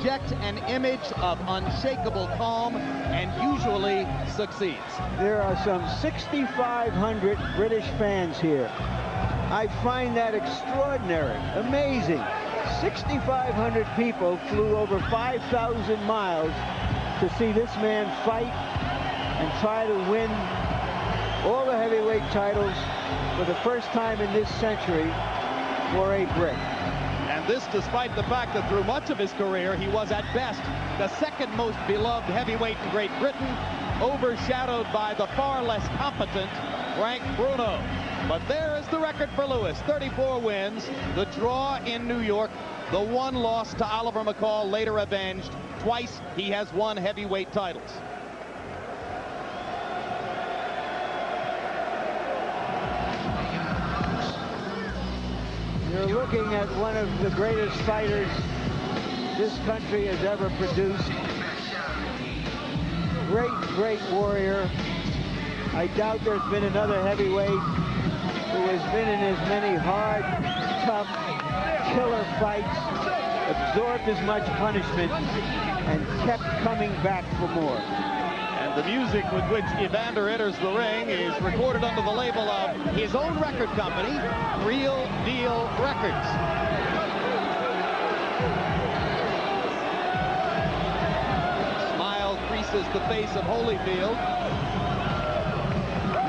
project an image of unshakable calm and usually succeeds. There are some 6,500 British fans here. I find that extraordinary, amazing. 6,500 people flew over 5,000 miles to see this man fight and try to win all the heavyweight titles for the first time in this century for a Brit. And this despite the fact that through much of his career he was at best the second most beloved heavyweight in Great Britain, overshadowed by the far less competent Frank Bruno. But there is the record for Lewis, 34 wins, the draw in New York, the one loss to Oliver McCall, later avenged. Twice he has won heavyweight titles. You're looking at one of the greatest fighters this country has ever produced. Great, great warrior. I doubt there's been another heavyweight who has been in as many hard, tough, killer fights, absorbed as much punishment, and kept coming back for more. And the music with which Evander enters the ring is recorded under the label of his own record company, Real Deal Records. Smile creases the face of Holyfield.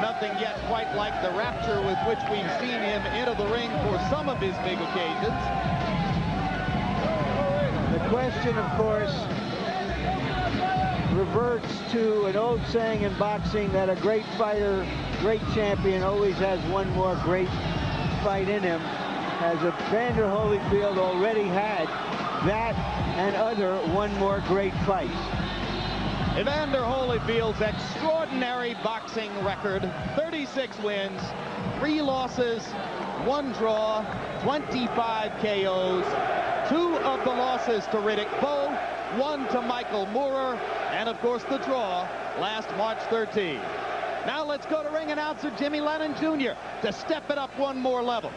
Nothing yet quite like the rapture with which we've seen him enter the ring for some of his big occasions. The question, of course, reverts to an old saying in boxing that a great fighter, great champion, always has one more great fight in him. Has Evander Holyfield already had that and other one more great fights? Evander Holyfield's extraordinary boxing record, 36 wins, 3 losses, 1 draw, 25 KOs, 2 of the losses to Riddick Bowe, 1 to Michael Moorer, and of course the draw last March 13. Now let's go to ring announcer Jimmy Lennon Jr. to step it up one more level.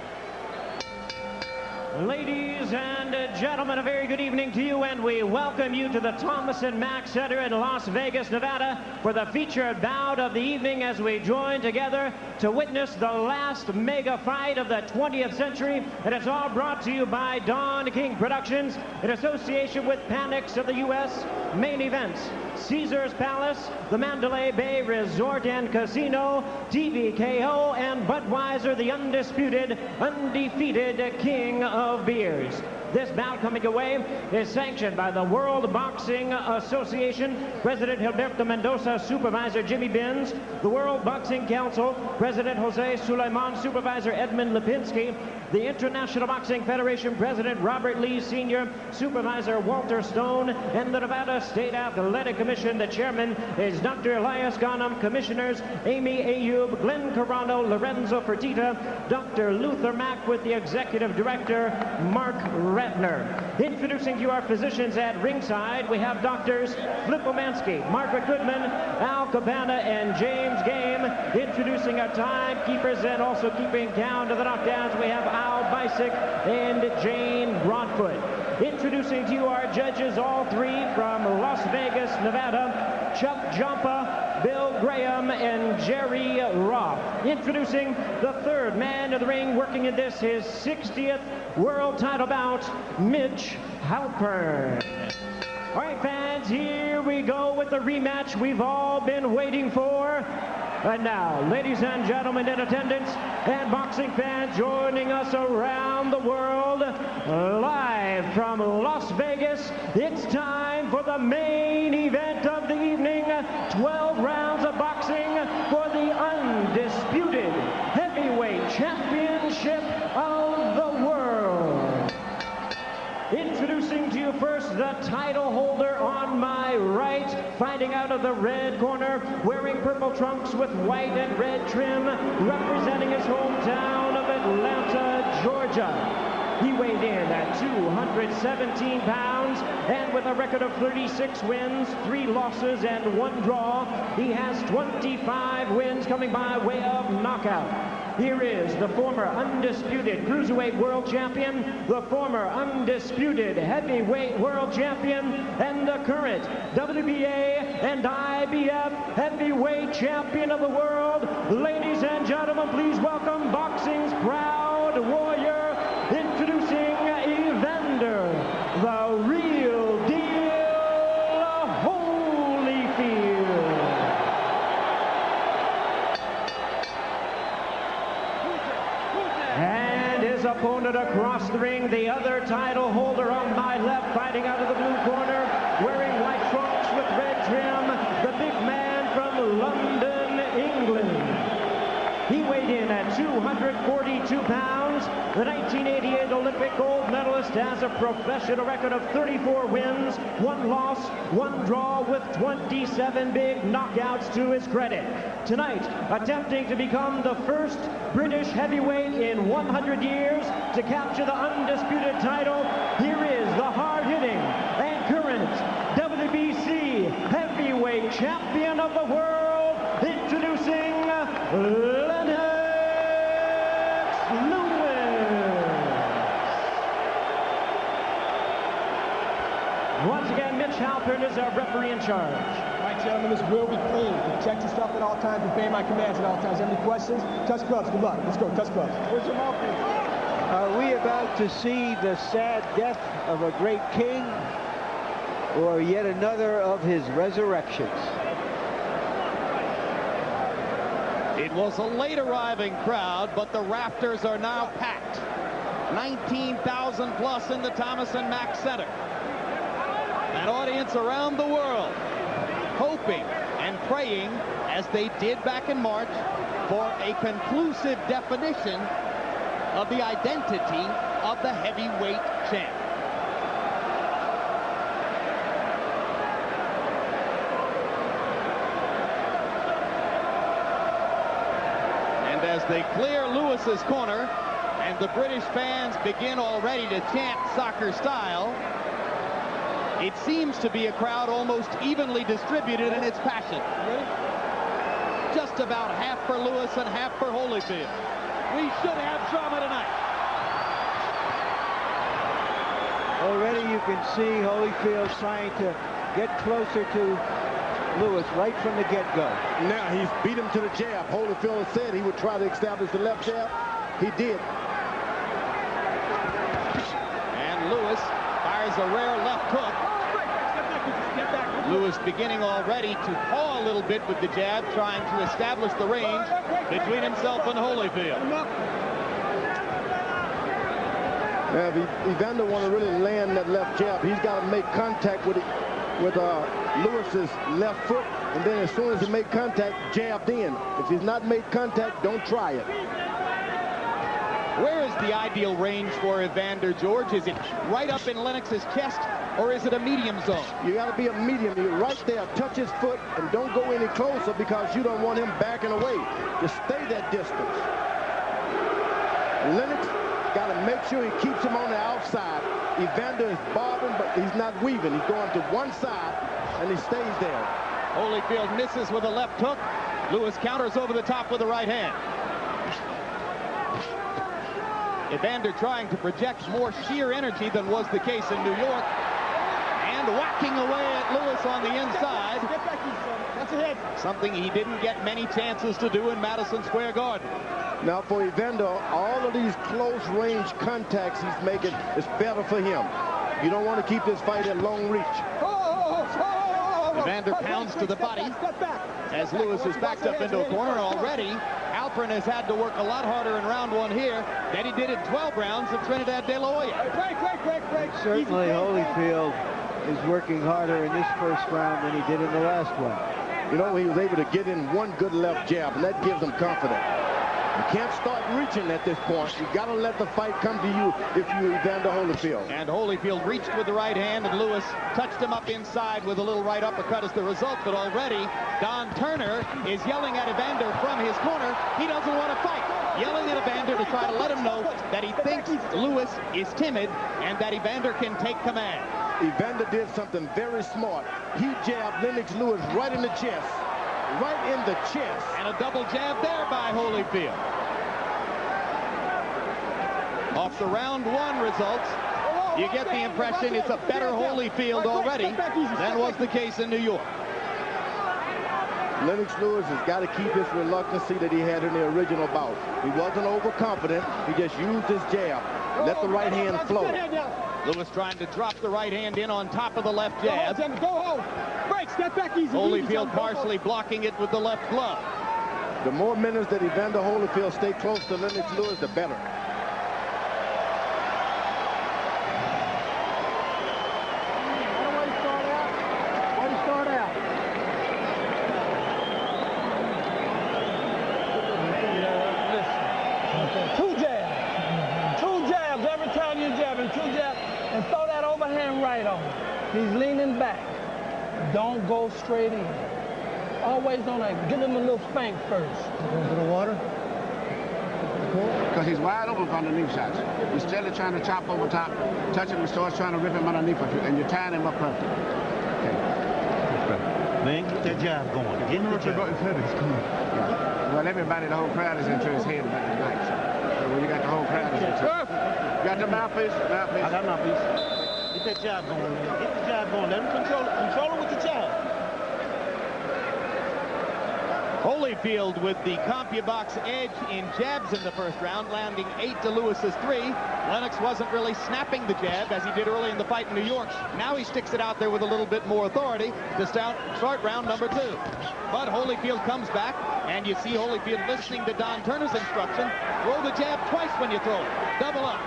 Ladies and gentlemen, a very good evening to you, and we welcome you to the Thomas and Mack Center in Las Vegas, Nevada, for the featured bout of the evening as we join together to witness the last mega fight of the 20th century. And it's all brought to you by Don King Productions in association with Panics of the U.S. Main Events, Caesar's Palace, the Mandalay Bay Resort and Casino, TVKO, and Budweiser, the undisputed, undefeated king of beers. This bout coming away is sanctioned by the World Boxing Association, President Gilberto Mendoza, Supervisor Jimmy Benz, the World Boxing Council, President Jose Sulaiman, Supervisor Edmund Lipinski, the International Boxing Federation, President Robert Lee Sr., Supervisor Walter Stone, and the Nevada State Athletic Commission. The chairman is Dr. Elias Ghanem, commissioners Amy Ayub, Glenn Carano, Lorenzo Fertitta, Dr. Luther Mack with the executive director, Mark Ratner. Introducing to you our physicians at ringside, we have doctors Flip Omansky, Margaret Goodman, Al Cabana, and James Game. Introducing our timekeepers and also keeping count of the knockdowns, we have Al Bisick and Jane Broadfoot. Introducing to you our judges, all three from Las Vegas, Nevada, Chuck Jampa, Bill Graham, and Jerry Roth. Introducing the third man of the ring, working in this, his 60th world title bout, Mitch Halpern. All right, fans, here we go with the rematch we've all been waiting for. And now, ladies and gentlemen in attendance and boxing fans joining us around the world, live from Las Vegas, it's time for the main event of the evening. 12 rounds of boxing for the undisputed heavyweight championship of the world. Introducing to you first the title holder on my right, fighting out of the red corner, wearing purple trunks with white and red trim, representing his hometown of Atlanta, Georgia. He weighed in at 217 pounds, and with a record of 36 wins, 3 losses, and 1 draw, he has 25 wins coming by way of knockout. here is the former undisputed cruiserweight world champion, the former undisputed heavyweight world champion, and the current WBA and IBF heavyweight champion of the world. Ladies and gentlemen, please welcome boxing's proud warrior, introducing Evander, the real deal, Holyfield. And his opponent across the ring, the other title holder on my left, fighting out of the blue corner, wearing white trunks with red trim, the big man from London, England. He weighed in at 242 pounds. The 1988 Olympic gold medalist has a professional record of 34 wins, 1 loss, 1 draw, with 27 big knockouts to his credit. Tonight, attempting to become the first British heavyweight in 100 years to capture the undisputed title, here is the hard-hitting and current WBC heavyweight champion of the world, introducing Lennox Lewis. Once again, Mitch Halpern is our referee in charge. All right, gentlemen, this will be clean. Protect yourself at all times, obey my commands at all times. Have any questions? Touch gloves. Good luck. Let's go. Touch gloves. Where's your mouthpiece? Are we about to see the sad death of a great king, or yet another of his resurrections? It was a late arriving crowd, but the rafters are now packed. 19,000 plus in the Thomas and Mack Center. An audience around the world hoping and praying, as they did back in March, for a conclusive definition of the identity of the heavyweight champ. And as they clear Lewis's corner and the British fans begin already to chant soccer style, it seems to be a crowd almost evenly distributed in its passion. Just about half for Lewis and half for Holyfield. We should have drama tonight. Already you can see Holyfield trying to get closer to Lewis right from the get-go. Now he's beat him to the jab. Holyfield said he would try to establish the left jab. He did. And Lewis fires a rare left hook. Lewis beginning already to paw a little bit with the jab, trying to establish the range between himself and Holyfield. Now, if Evander want to really land that left jab, he's got to make contact with Lewis's left foot, and then as soon as he make contact, jabbed in. If he's not made contact, don't try it. Where is the ideal range for Evander, George? Is it right up in Lennox's chest, or is it a medium zone? You got to be a medium. You're right there. Touch his foot and don't go any closer because you don't want him backing away. Just stay that distance. Lennox got to make sure he keeps him on the outside. Evander is bobbing, but he's not weaving. He's going to one side, and he stays there. Holyfield misses with a left hook. Lewis counters over the top with the right hand. Evander trying to project more sheer energy than was the case in New York. And whacking away at Lewis on the inside. Get back, that's a hit. Something he didn't get many chances to do in Madison Square Garden. Now for Evander, all of these close range contacts he's making is better for him. You don't want to keep this fight at long reach. Evander pounds to the body as Lewis is backed up into a corner already. Halpern has had to work a lot harder in round 1 here than he did in 12 rounds of Trinidad De La Hoya. Break. Certainly Holyfield is working harder in this first round than he did in the last one. You know, he was able to get in one good left jab, and that gives him confidence. You can't start reaching at this point. You got to let the fight come to you if you Evander Holyfield. And Holyfield reached with the right hand, and Lewis touched him up inside with a little right uppercut as the result. But already, Don Turner is yelling at Evander from his corner. He doesn't want to fight. Yelling at Evander to try to let him know that he thinks Lewis is timid and that Evander can take command. Evander did something very smart. He jabbed Lennox Lewis right in the chest. Right in the chest. And a double jab there by Holyfield. Off the round 1 results, you get the impression it's a better Holyfield already than was the case in New York. Lennox Lewis has got to keep his reluctancy that he had in the original bout. He wasn't overconfident. He just used his jab. Let the right hand flow. Lewis trying to drop the right hand in on top of the left jab. Go home. Break, step back easy. Holyfield partially blocking it with the left glove. The more minutes that Evander Holyfield stay close to Lennox Lewis, the better. He's leaning back. Don't go straight in. Always on that. Give him a little spank first. Going to the water? Because he's wide open for underneath shots. He's still trying to chop over top, touch him, and starts trying to rip him underneath, and you're tying him up perfect. Okay. Man, get that jab going. Get the jab. His head is coming. Yeah. Well, everybody, the whole crowd is into his head about tonight. So when you got the whole crowd is into it. You got the mouthpiece? Mouthpiece. I got mouthpiece. Get that jab going, man. Get the jab going. Let him control it. Control it with the jab. Holyfield with the CompuBox edge in jabs in the first round, landing 8 to Lewis's 3. Lennox wasn't really snapping the jab as he did early in the fight in New York. Now he sticks it out there with a little bit more authority to start round number 2. But Holyfield comes back, and you see Holyfield listening to Don Turner's instruction. Throw the jab twice when you throw it. Double up.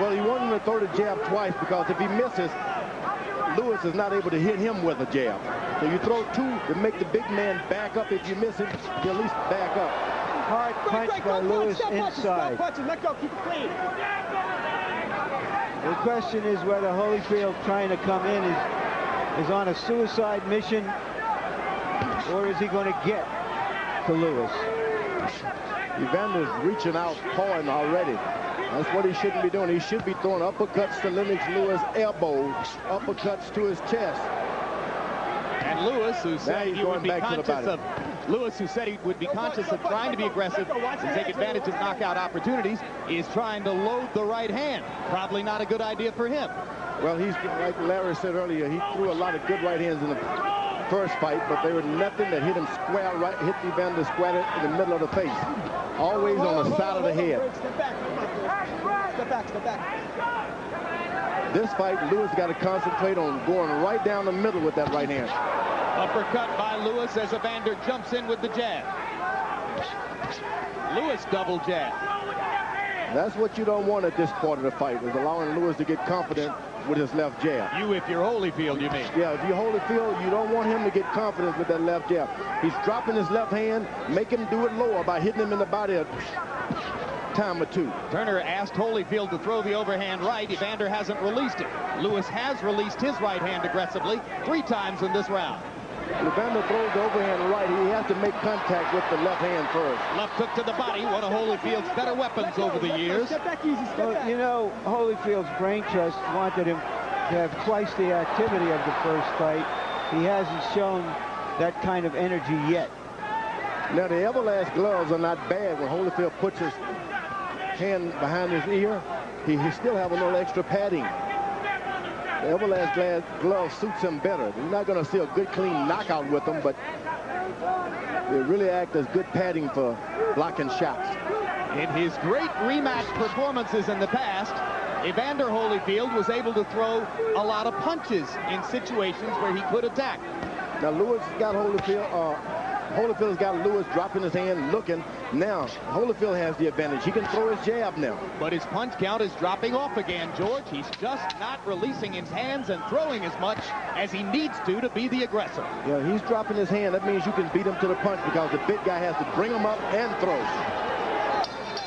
Well, he wanted him to throw the jab twice because if he misses, Lewis is not able to hit him with a jab. So you throw 2 to make the big man back up. If you miss him, you at least back up. Hard punch by Lewis inside. Let go, keep it clean. The question is whether Holyfield trying to come in is on a suicide mission, or is he going to get to Lewis? Evander's reaching out, pawing already. That's what he shouldn't be doing. He should be throwing uppercuts to Lennox Lewis, elbows, uppercuts to his chest. And Lewis, who said he would be conscious of trying to be aggressive and take advantage of knockout opportunities, is trying to load the right hand. Probably not a good idea for him. Well, he's like Larry said earlier, he threw a lot of good right hands in the first fight, but there was nothing that hit him square right, hit Evander square in the middle of the face. Always on the side of the head. Step back. Step back, step back. This fight, Lewis got to concentrate on going right down the middle with that right hand. Uppercut by Lewis as Evander jumps in with the jab. Lewis double jab. That's what you don't want at this part of the fight, is allowing Lewis to get confident with his left jab. You, if you're Holyfield, you mean? Yeah, if you're Holyfield, you don't want him to get confidence with that left jab. He's dropping his left hand, make him do it lower by hitting him in the body a time or 2. Turner asked Holyfield to throw the overhand right. Evander hasn't released it. Lewis has released his right hand aggressively 3 times in this round. Evander throws the overhand right. He has to make contact with the left hand first. Left hook to the body, one of Holyfield's better weapons over the years. Step back easy, step back. Well, you know, Holyfield's brain trust wanted him to have twice the activity of the first fight. He hasn't shown that kind of energy yet. Now, the Everlast gloves are not bad. When Holyfield puts his hand behind his ear, he still have a little extra padding. The Everlast glove suits him better. You're not going to see a good, clean knockout with them, but they really act as good padding for blocking shots. In his great rematch performances in the past, Evander Holyfield was able to throw a lot of punches in situations where he could attack. Now, Lewis got Holyfield's got Lewis dropping his hand, looking. Now, Holyfield has the advantage. He can throw his jab now. But his punch count is dropping off again, George. He's just not releasing his hands and throwing as much as he needs to be the aggressor. Yeah, he's dropping his hand. That means you can beat him to the punch because the big guy has to bring him up and throw.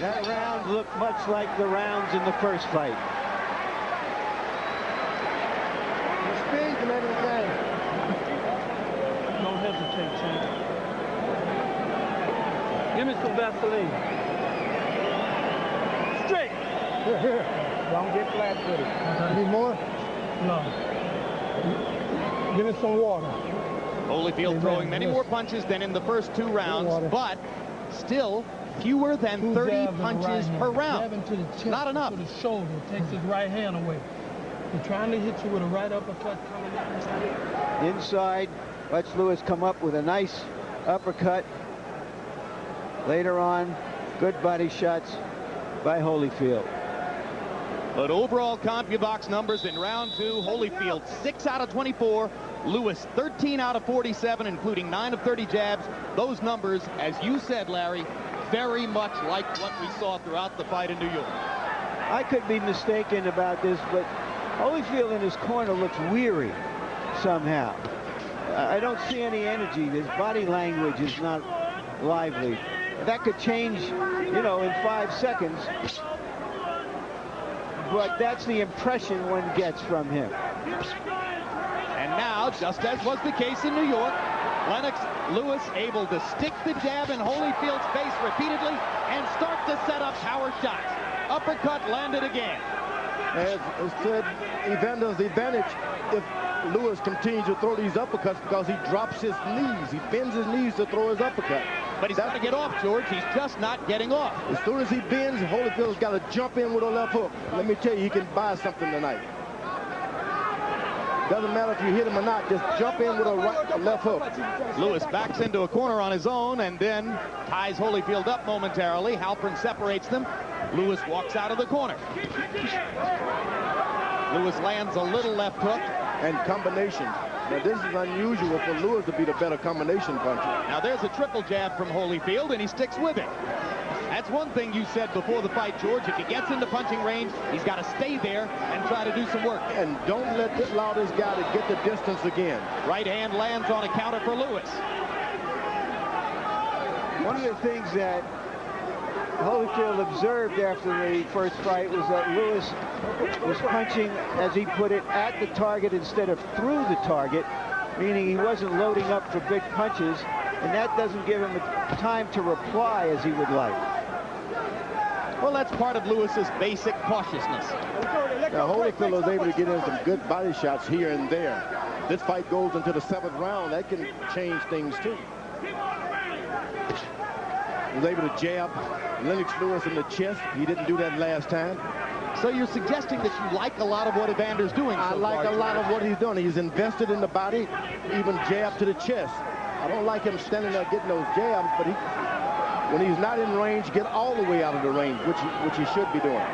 That round looked much like the rounds in the first fight. Speed can make it game. Don't hesitate, champ. Give me some Vaseline. Straight. Here. Don't get flat-footed. Need more? No. Give me some water. Holyfield throwing many more punches than in the first 2 rounds, but still fewer than 30 punches per round. Jabbing to the chest, Not enough. to the shoulder, takes his right hand away. He's trying to hit you with a right uppercut coming in. Inside, watch Lewis come up with a nice uppercut. Later on, good body shots by Holyfield. But overall CompuBox numbers in round 2, Holyfield 6 out of 24, Lewis 13 out of 47, including 9 of 30 jabs. Those numbers, as you said, Larry, very much like what we saw throughout the fight in New York. I could be mistaken about this, but Holyfield in his corner looks weary somehow. I don't see any energy. His body language is not lively. That could change, you know, in 5 seconds. But that's the impression one gets from him. And now, just as was the case in New York, Lennox Lewis able to stick the jab in Holyfield's face repeatedly and start to set up power shots. Uppercut landed again. As said, Evander's advantage if Lewis continues to throw these uppercuts because he drops his knees. He bends his knees to throw his uppercut. But he's got to get off, George. He's just not getting off. As soon as he bends, Holyfield's got to jump in with a left hook. Let me tell you, he can buy something tonight. Doesn't matter if you hit him or not, just jump in with a left hook. Lewis backs into a corner on his own and then ties Holyfield up momentarily. Halpern separates them. Lewis walks out of the corner. Lewis lands a little left hook. And combination. Now this is unusual for Lewis to be the better combination puncher. Now there's a triple jab from Holyfield and he sticks with it. That's one thing you said before the fight, George. If he gets into punching range, he's got to stay there and try to do some work. And don't allow this guy to get the distance again. Right hand lands on a counter for Lewis. One of the things that Holyfield observed after the first fight was that Lewis was punching, as he put it, at the target instead of through the target, meaning he wasn't loading up for big punches, and that doesn't give him time to reply as he would like. Well, that's part of Lewis's basic cautiousness. Now, Holyfield was able to get in some good body shots here and there. This fight goes into the 7th round. That can change things, too. Was able to jab Lennox Lewis in the chest. He didn't do that last time. So you're suggesting that you like a lot of what Evander's doing? I like a lot of what he's doing. He's invested in the body, even jab to the chest. I don't like him standing there getting those jabs, but when he's not in range, get all the way out of the range, which he should be doing.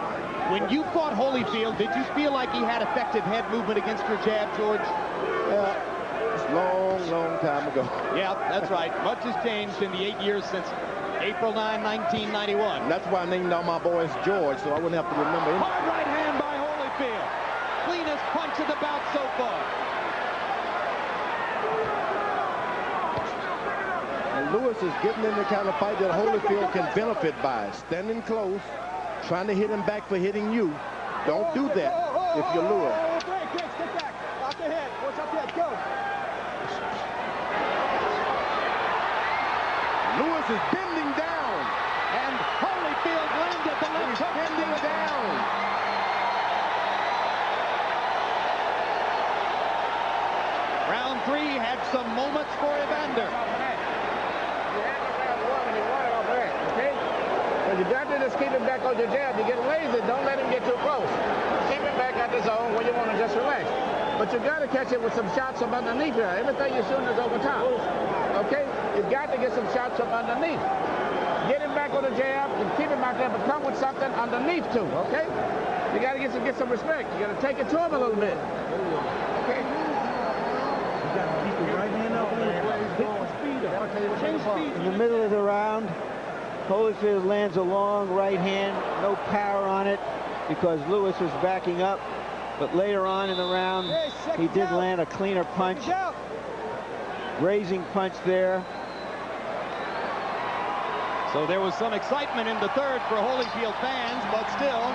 When you fought Holyfield, did you feel like he had effective head movement against your jab, George? It's a long, long time ago. Yeah, that's right. Much has changed in the 8 years since April 9, 1991. And that's why I named all my boys George, so I wouldn't have to remember him. Hard right hand by Holyfield. Cleanest punch of the bout so far. And Lewis is getting in the kind of fight that Holyfield can benefit by. Standing close, trying to hit him back for hitting you. Don't do that if you're Lewis. Break, step back. Off the head. What's up there? Go. Lewis is bending down. And Holyfield landed the left hook. Bending down. Round 3 had some moments for Evander. You got to just keep him back on your jab. You get lazy, don't let him get too close. Keep him back at the zone where you want to just relax. But you got to catch it with some shots from underneath here. Everything you're shooting is over top. Okay? You got to get some shots from underneath. Get him back on the jab and keep him out there, but come with something underneath too. Okay? You got to get some respect. You got to take it to him a little bit. Okay? You got to keep the right hand up there. In the middle of the round, Holyfield lands a long right hand, no power on it because Lewis was backing up. But later on in the round, he did land a cleaner punch. Raising punch there. So there was some excitement in the 3rd for Holyfield fans, but still,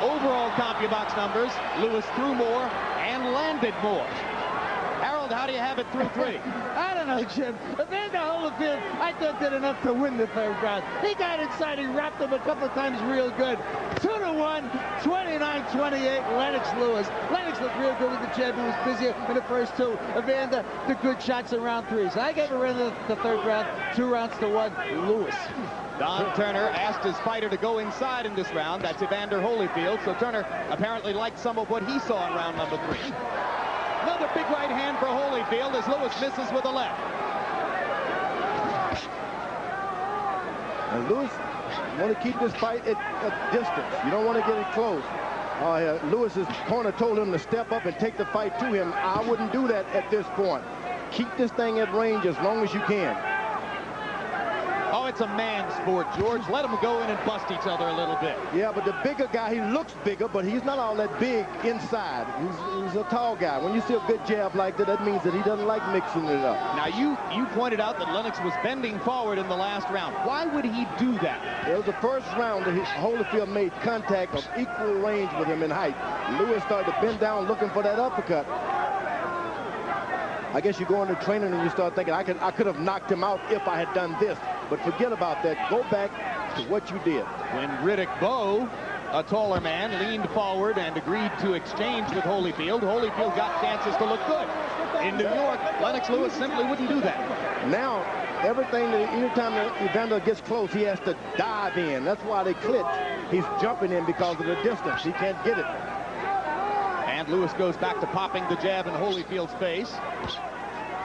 overall CompuBox numbers, Lewis threw more and landed more. Harold, how do you have it through 3? I don't know, Jim. Evander Holyfield, I thought did enough to win the 3rd round. He got inside, he wrapped him a couple of times real good. 2-1, 29-28, Lennox Lewis. Lennox looked real good with the jab. He was busier in the first 2. Evander, the good shots in round 3. So I gave Evander the 3rd round, 2 rounds to 1. Lewis. Don Turner asked his fighter to go inside in this round. That's Evander Holyfield. So Turner apparently liked some of what he saw in round number 3. Another big right hand for Holyfield as Lewis misses with a left. And Lewis, you want to keep this fight at distance. You don't want to get it close. Lewis's corner told him to step up and take the fight to him. I wouldn't do that at this point. Keep this thing at range as long as you can. Oh, it's a man's sport, George. Let them go in and bust each other a little bit. Yeah, but the bigger guy, he looks bigger, but he's not all that big inside. He's a tall guy. When you see a good jab like that, that means that he doesn't like mixing it up. Now, you pointed out that Lennox was bending forward in the last round. Why would he do that? It was the first round that Holyfield made contact of equal range with him in height. Lewis started to bend down looking for that uppercut. I guess you go into training and you start thinking, I could have knocked him out if I had done this. But forget about that. Go back to what you did. When Riddick Bowe, a taller man, leaned forward and agreed to exchange with Holyfield, Holyfield got chances to look good. In New York, Lennox Lewis simply wouldn't do that. Now, anytime Evander gets close, he has to dive in. That's why they clinch. He's jumping in because of the distance. He can't get it. And Lewis goes back to popping the jab in Holyfield's face.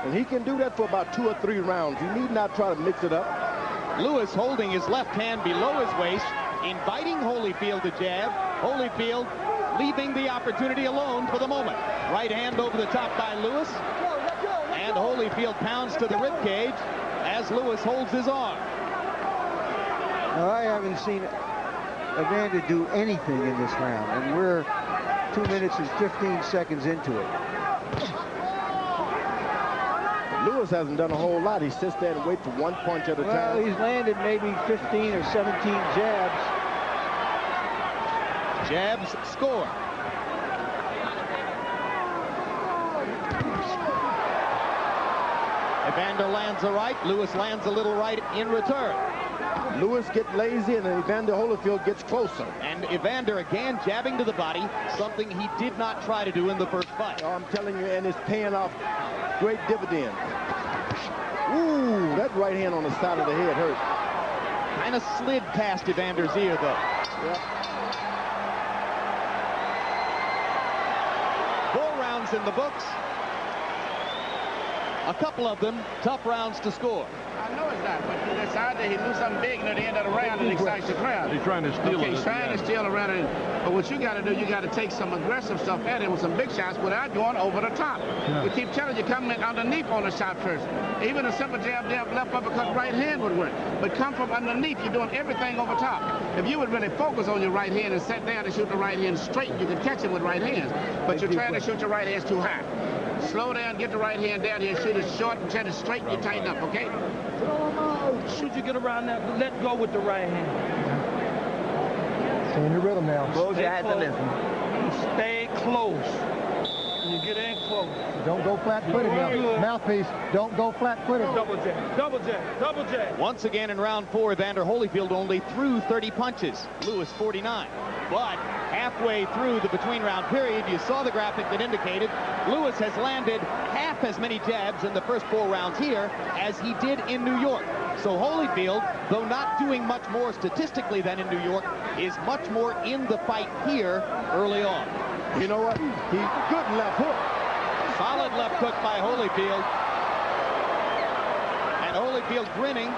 And he can do that for about 2 or 3 rounds. You need not try to mix it up. Lewis holding his left hand below his waist, inviting Holyfield to jab. Holyfield leaving the opportunity alone for the moment. Right hand over the top by Lewis. And Holyfield pounds to the ribcage as Lewis holds his arm. Now, I haven't seen Evander do anything in this round, and we're 2 minutes and 15 seconds into it. Lewis hasn't done a whole lot. He sits there and waits for one punch at a time. Well, he's landed maybe 15 or 17 jabs. Jabs score. Evander lands a right. Lewis lands a little right in return. Lewis gets lazy, and then Evander Holyfield gets closer. And Evander again jabbing to the body, something he did not try to do in the first fight. Oh, I'm telling you, and it's paying off great dividends. Ooh, that right hand on the side of the head hurt. Kind of slid past Evander's ear, though. Yep. 4 rounds in the books. A couple of them tough rounds to score. I know it's not, but he decided that he knew something big near the end of the round and excites the crowd. He's trying to steal it. He's trying to steal around it. But what you got to do, you got to take some aggressive stuff at him with some big shots without going over the top. Yeah. We keep telling you, come in underneath on the shot first. Even a simple jab, left uppercut, right hand would work. But come from underneath, you're doing everything over top. If you would really focus on your right hand and sit down and shoot the right hand straight, you could catch it with right hands. But you're trying to shoot your right hands too high. Slow down, get the right hand down here, shoot it short and try to straighten, you tighten up, okay? Should you get around that, let go with the right hand. Stay in the rhythm now. Close your eyes and listen. Stay close. You get in close. Don't go flat-footed now. Mouthpiece, don't go flat-footed. Double jab, double jab, double jab. Once again in round 4, Evander Holyfield only threw 30 punches. Lewis 49. But halfway through the between-round period, you saw the graphic that indicated Lewis has landed half as many jabs in the first 4 rounds here as he did in New York. So Holyfield, though not doing much more statistically than in New York, is much more in the fight here early on. You know what? Good left hook. Solid left hook by Holyfield. And Holyfield grinning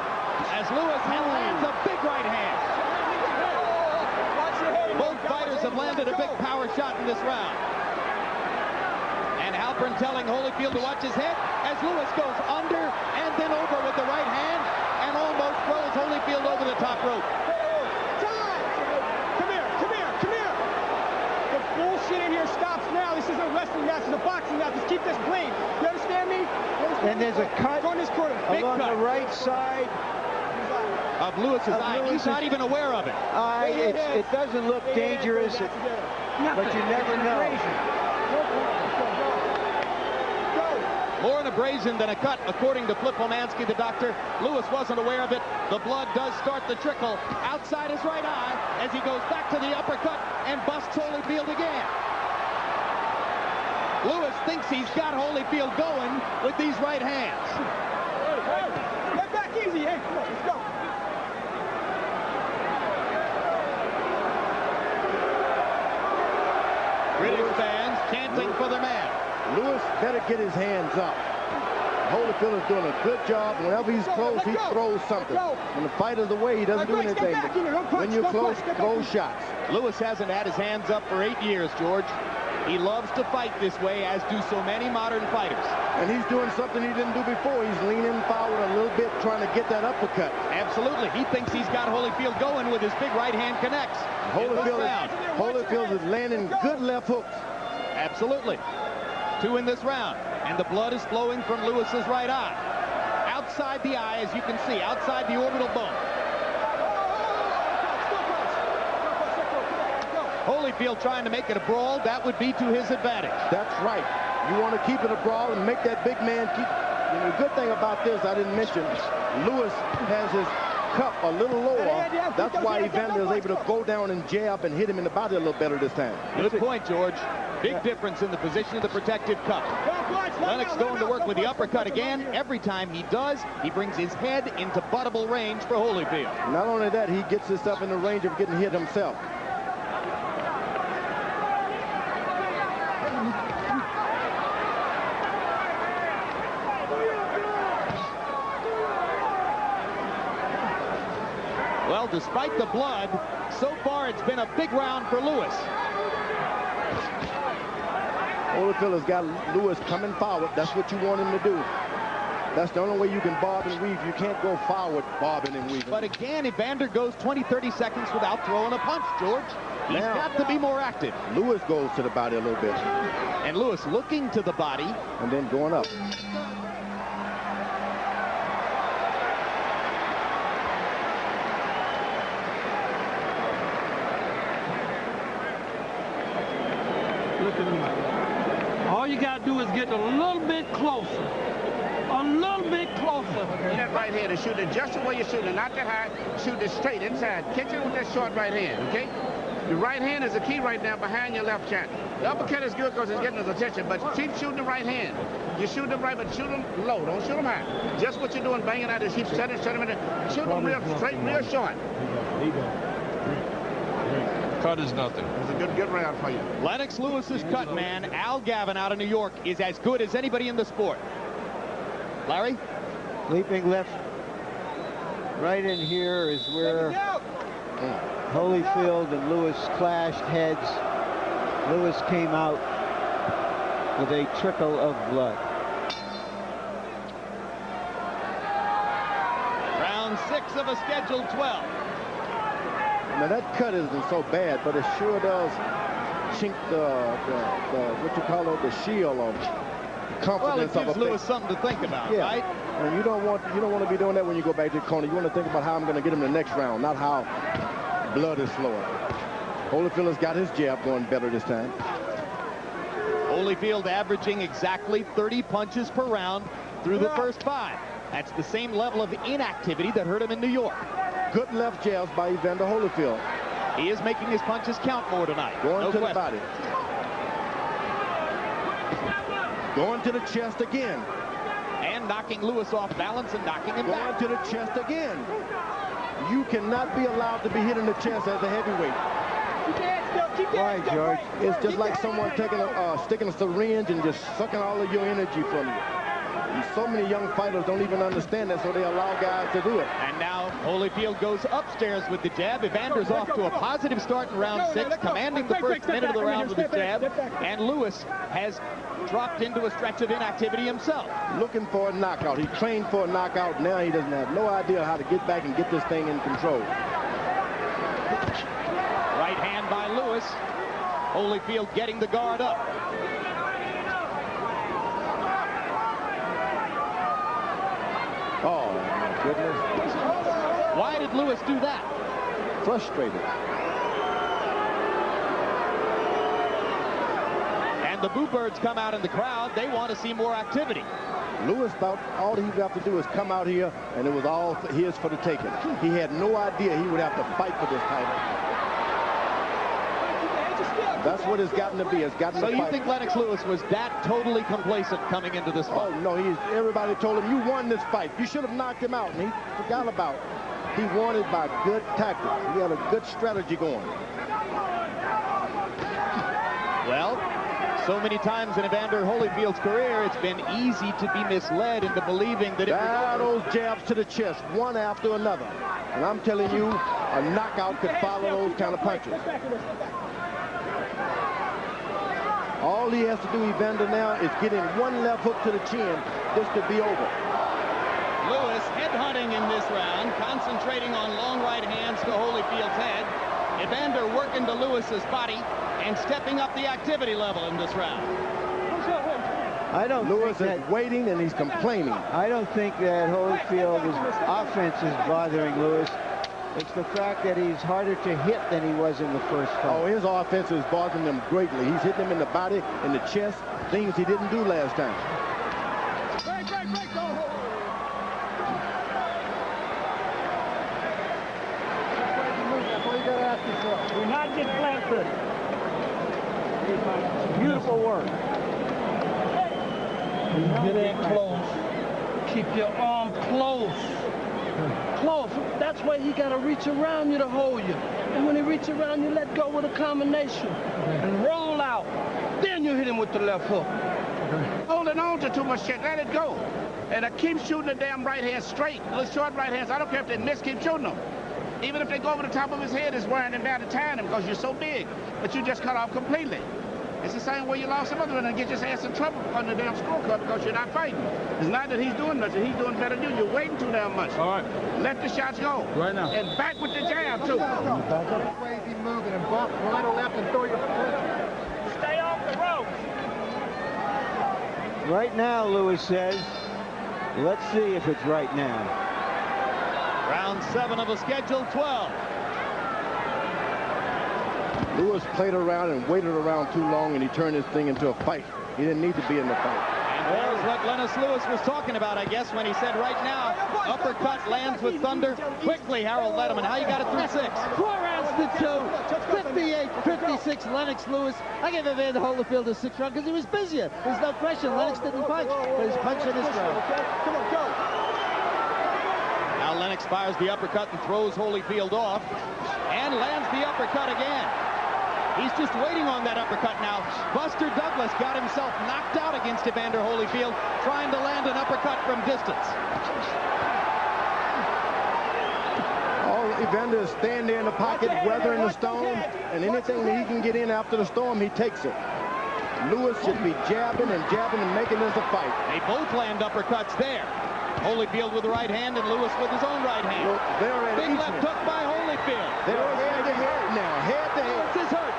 as Lewis lands a big right hand. Both fighters have landed a big power shot in this round. And Halpern telling Holyfield to watch his head as Lewis goes under and then over with the right hand and almost throws Holyfield over the top rope. Come here, come here, come here. The bullshit in here stops now. This isn't a wrestling match, it's a boxing match. Just keep this clean. You understand me? And there's a cut Go in this corner. Big along cut. the right side Of Lewis's eye. He's not even aware of it. It doesn't look dangerous, but you never know. More an abrasion than a cut, according to Flip Pomansky, the doctor. Lewis wasn't aware of it. The blood does start to trickle outside his right eye as he goes back to the uppercut and busts Holyfield again. Lewis thinks he's got Holyfield going with these right hands. Get back easy, hey, come on, let's go. another man. Lewis better get his hands up. Holyfield is doing a good job. Whenever he's close, he throws something. When the fight is away, he doesn't do anything. But when you're close, throw shots. Lewis hasn't had his hands up for 8 years, George. He loves to fight this way, as do so many modern fighters. And he's doing something he didn't do before. He's leaning forward a little bit, trying to get that uppercut. Absolutely. He thinks he's got Holyfield going with his big right hand connects. Holyfield is landing good left hooks. Absolutely. 2 in this round. And the blood is flowing from Lewis's right eye. Outside the eye, as you can see, outside the orbital bone. Holyfield trying to make it a brawl. That would be to his advantage. That's right. You want to keep it a brawl and make that big man keep. You know, the good thing about this, I didn't mention, Lewis has his cup a little lower. That's why Evander is able to go down and jab and hit him in the body a little better this time. Good point, George. Big difference in the position of the protected cup. Lennox going to work with the uppercut again. Every time he does, he brings his head into buttable range for Holyfield. Not only that, he gets himself in the range of getting hit himself. Well, despite the blood, so far it's been a big round for Lewis. Holyfield has got Lewis coming forward. That's what you want him to do. That's the only way you can bob and weave. You can't go forward bobbing and weaving. But again, Evander goes 20, 30 seconds without throwing a punch, George. He's got to be more active. Lewis goes to the body a little bit. And Lewis looking to the body. And then going up. Look at me. All you got to do is get a little bit closer. A little bit closer. That right hand and shoot it just the way you're shooting, not that high. Shoot it straight inside. Catch it with that short right hand, okay? The right hand is the key right now behind your left chest. The uppercut is good because it's getting his attention, but keep shooting the right hand. You shoot them right, but shoot them low. Don't shoot them high. Just what you're doing, banging out is keep setting them in there. Shoot them real straight, real short. Cut is nothing. It's a good round for you. Lennox Lewis's cut man, Al Gavin out of New York, is as good as anybody in the sport. Larry? Leaping left. Right in here is where Holyfield and Lewis clashed heads. Lewis came out with a trickle of blood. Round 6 of a scheduled 12. Now that cut isn't so bad, but it sure does chink the what you call it, the shield of confidence. Well, it gives Lewis something to think about, right? And you don't want to be doing that when you go back to the corner. You want to think about how I'm going to get him the next round, not how blood is flowing. Holyfield has got his jab going better this time. Holyfield averaging exactly 30 punches per round through the first 5. That's the same level of inactivity that hurt him in New York. Good left jabs by Evander Holyfield. He is making his punches count more tonight. Going to the body. Going to the chest again. And knocking Lewis off balance and knocking him back. Going to the chest again. You cannot be allowed to be hit in the chest as a heavyweight. Why, George? It's just like someone taking sticking a syringe and just sucking all of your energy from you. And so many young fighters don't even understand that, so they allow guys to do it. And now Holyfield goes upstairs with the jab. Evander's off to a positive start in round 6, commanding the first minute of the round with his jab. And Lewis has dropped into a stretch of inactivity himself. Looking for a knockout. He trained for a knockout. Now he doesn't have no idea how to get back and get this thing in control. Right hand by Lewis. Holyfield getting the guard up. Oh, my goodness. Why did Lewis do that? Frustrated. And the Boo Birds come out in the crowd. They want to see more activity. Lewis thought all he would have to do is come out here, and it was all his for the taking. He had no idea he would have to fight for this title. That's what it's gotten to be. It's gotten so to you fight. think Lennox Lewis was that totally complacent coming into this fight? Oh, no. Everybody told him, you won this fight. You should have knocked him out, and he forgot about it. He won it by good tactics. He had a good strategy going. Well, So many times in Evander Holyfield's career, it's been easy to be misled into believing that it was those jabs to the chest, one after another. And I'm telling you, a knockout could follow those kind of punches. All he has to do, Evander, now is get in one left hook to the chin. This could be over. Lewis headhunting in this round, concentrating on long right hands to Holyfield's head. Evander working to Lewis's body and stepping up the activity level in this round. Lewis is waiting and he's complaining. I don't think that Holyfield's offense is bothering Lewis. It's the fact that he's harder to hit than he was in the first fight. Oh, his offense is bothering him greatly. He's hitting him in the body, in the chest, things he didn't do last time. We're not just flat-footed. Beautiful work. Get in close. Keep your arm close. Close. That's why he got to reach around you to hold you. And when he reaches around you, let go with a combination. And roll out. Then you hit him with the left hook. Holding on to too much shit. Let it go. And I keep shooting the damn right hand straight. Those short right hands. I don't care if they miss, keep shooting them. Even if they go over the top of his head, it's wearing him down to tying him because you're so big. But you just cut off completely. It's the same way you lost some other one and get your ass in trouble on the damn scorecard because you're not fighting. It's not that he's doing nothing. He's doing better than you. You're waiting too damn much. All right. Let the shots go. Right now. And back with the jab, too. Crazy moving and bump right or left and throw your Stay off the ropes. Right now, Lewis says, let's see if it's right now. Round 7 of a scheduled 12. Lewis played around and waited around too long, and he turned this thing into a fight. He didn't need to be in the fight. And there's what Lennox Lewis was talking about, I guess, when he said right now, uppercut lands with thunder. Quickly, Harold Letterman, how you got it through 6? 4 rounds to 2. 58-56, Lennox Lewis. I gave Evander Holyfield a 6th round because he was busier. There's no question. Lennox didn't punch, but he's punching this round. Come on, go. Now Lennox fires the uppercut and throws Holyfield off and lands the uppercut again. He's just waiting on that uppercut now. Buster Douglas got himself knocked out against Evander Holyfield, trying to land an uppercut from distance. Evander is standing there in the pocket, weathering the storm, and anything that he can get in after the storm, he takes it. Lewis should be jabbing and making this a fight. They both land uppercuts there. Holyfield with the right hand and Lewis with his own right hand. Well, big left hook by Holyfield. They're head to head now, head to head. Lewis is hurt.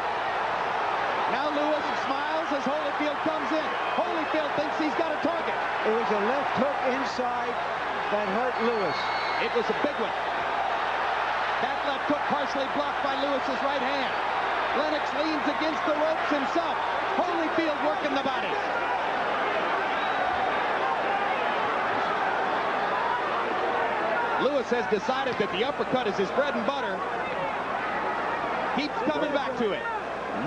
Now Lewis smiles as Holyfield comes in. Holyfield thinks he's got a target. It was a left hook inside that hurt Lewis. It was a big one. That left hook partially blocked by Lewis's right hand. Lennox leans against the ropes himself. Holyfield working the body. Lewis has decided that the uppercut is his bread and butter. Keeps coming back to it.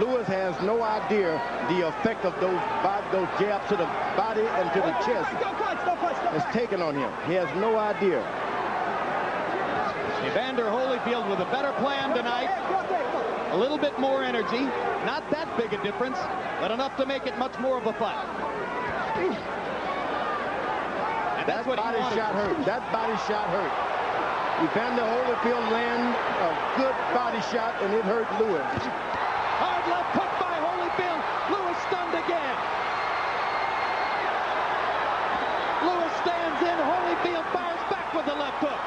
Lewis has no idea the effect of those jabs to the body and to the chest is taken on him. He has no idea. Evander Holyfield with a better plan tonight. A little bit more energy. Not that big a difference, but enough to make it much more of a fight. And that's what body shot hurt. That body shot hurt. Evander Holyfield landed a good body shot, and it hurt Lewis. Hard left hook by Holyfield. Lewis stunned again. Lewis stands in. Holyfield fires back with the left hook.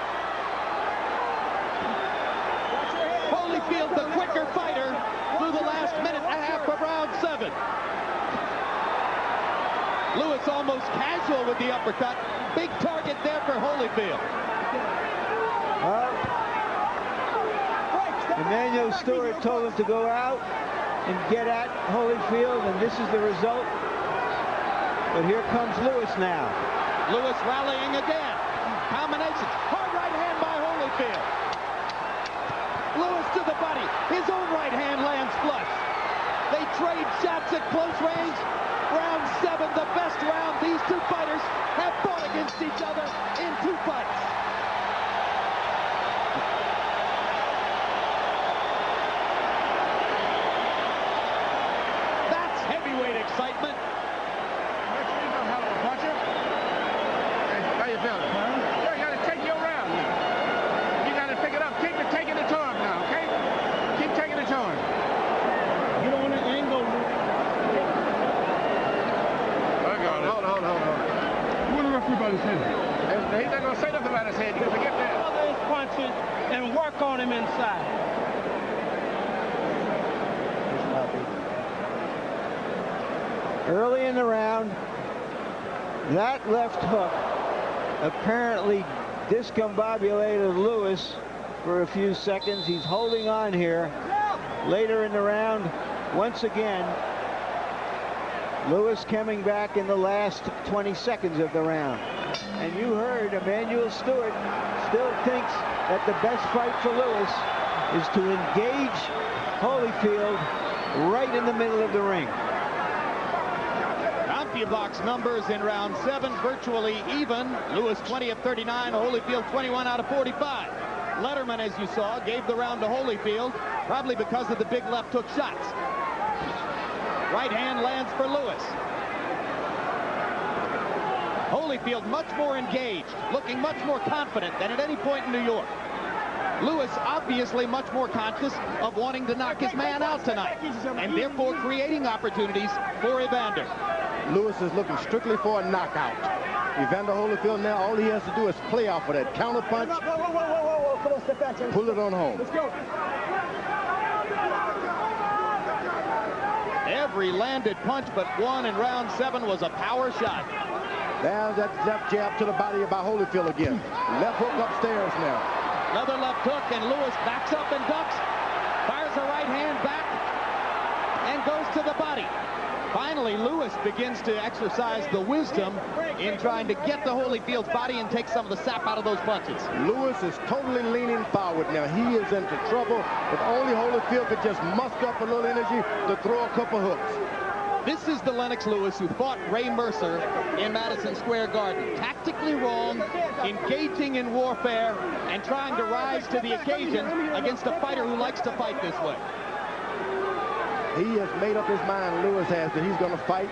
Holyfield, the quicker fighter, through the last minute and a half of round 7. Lewis almost casual with the uppercut. Big target there for Holyfield. Emmanuel Stewart told him to go out and get at Holyfield, and this is the result. But here comes Lewis now. Lewis rallying again. Combination. Hard right hand by Holyfield. Lewis to the body. His own right hand lands flush. They trade shots at close range. Round 7, the best round these two fighters have fought against each other in 2 fights. That's heavyweight excitement. on. What the referee about his head? He's not going to say nothing about his head. You forget that. Cover his punches and work on him inside. Early in the round, that left hook apparently discombobulated Lewis for a few seconds. He's holding on here. Later in the round, once again, Lewis coming back in the last 20 seconds of the round. And you heard Emanuel Stewart still thinks that the best fight for Lewis is to engage Holyfield right in the middle of the ring. Box numbers in round 7 virtually even. Lewis 20 of 39, Holyfield 21 out of 45. Letterman, as you saw, gave the round to Holyfield, probably because of the big left hook shots. Right hand lands for Lewis. Holyfield much more engaged, looking much more confident than at any point in New York. Lewis obviously much more conscious of wanting to knock his man out tonight, and therefore creating opportunities for Evander. Lewis is looking strictly for a knockout. Evander Holyfield now, all he has to do is play off of that counter punch. Whoa. Come on, step back. Pull it on home. Let's go. Every landed punch but one in round 7 was a power shot. There's that left jab to the body by Holyfield again. Left hook upstairs now. Another left hook, and Lewis backs up and ducks. Fires a right hand back and goes to the body. Finally, Lewis begins to exercise the wisdom in trying to get to Holyfield's body and take some of the sap out of those punches. Lewis is totally leaning forward now. He is into trouble. If only Holyfield could just muster up a little energy to throw a couple hooks. This is the Lennox Lewis who fought Ray Mercer in Madison Square Garden. Tactically wrong, engaging in warfare, and trying to rise to the occasion against a fighter who likes to fight this way. He has made up his mind, Lewis has, that he's going to fight.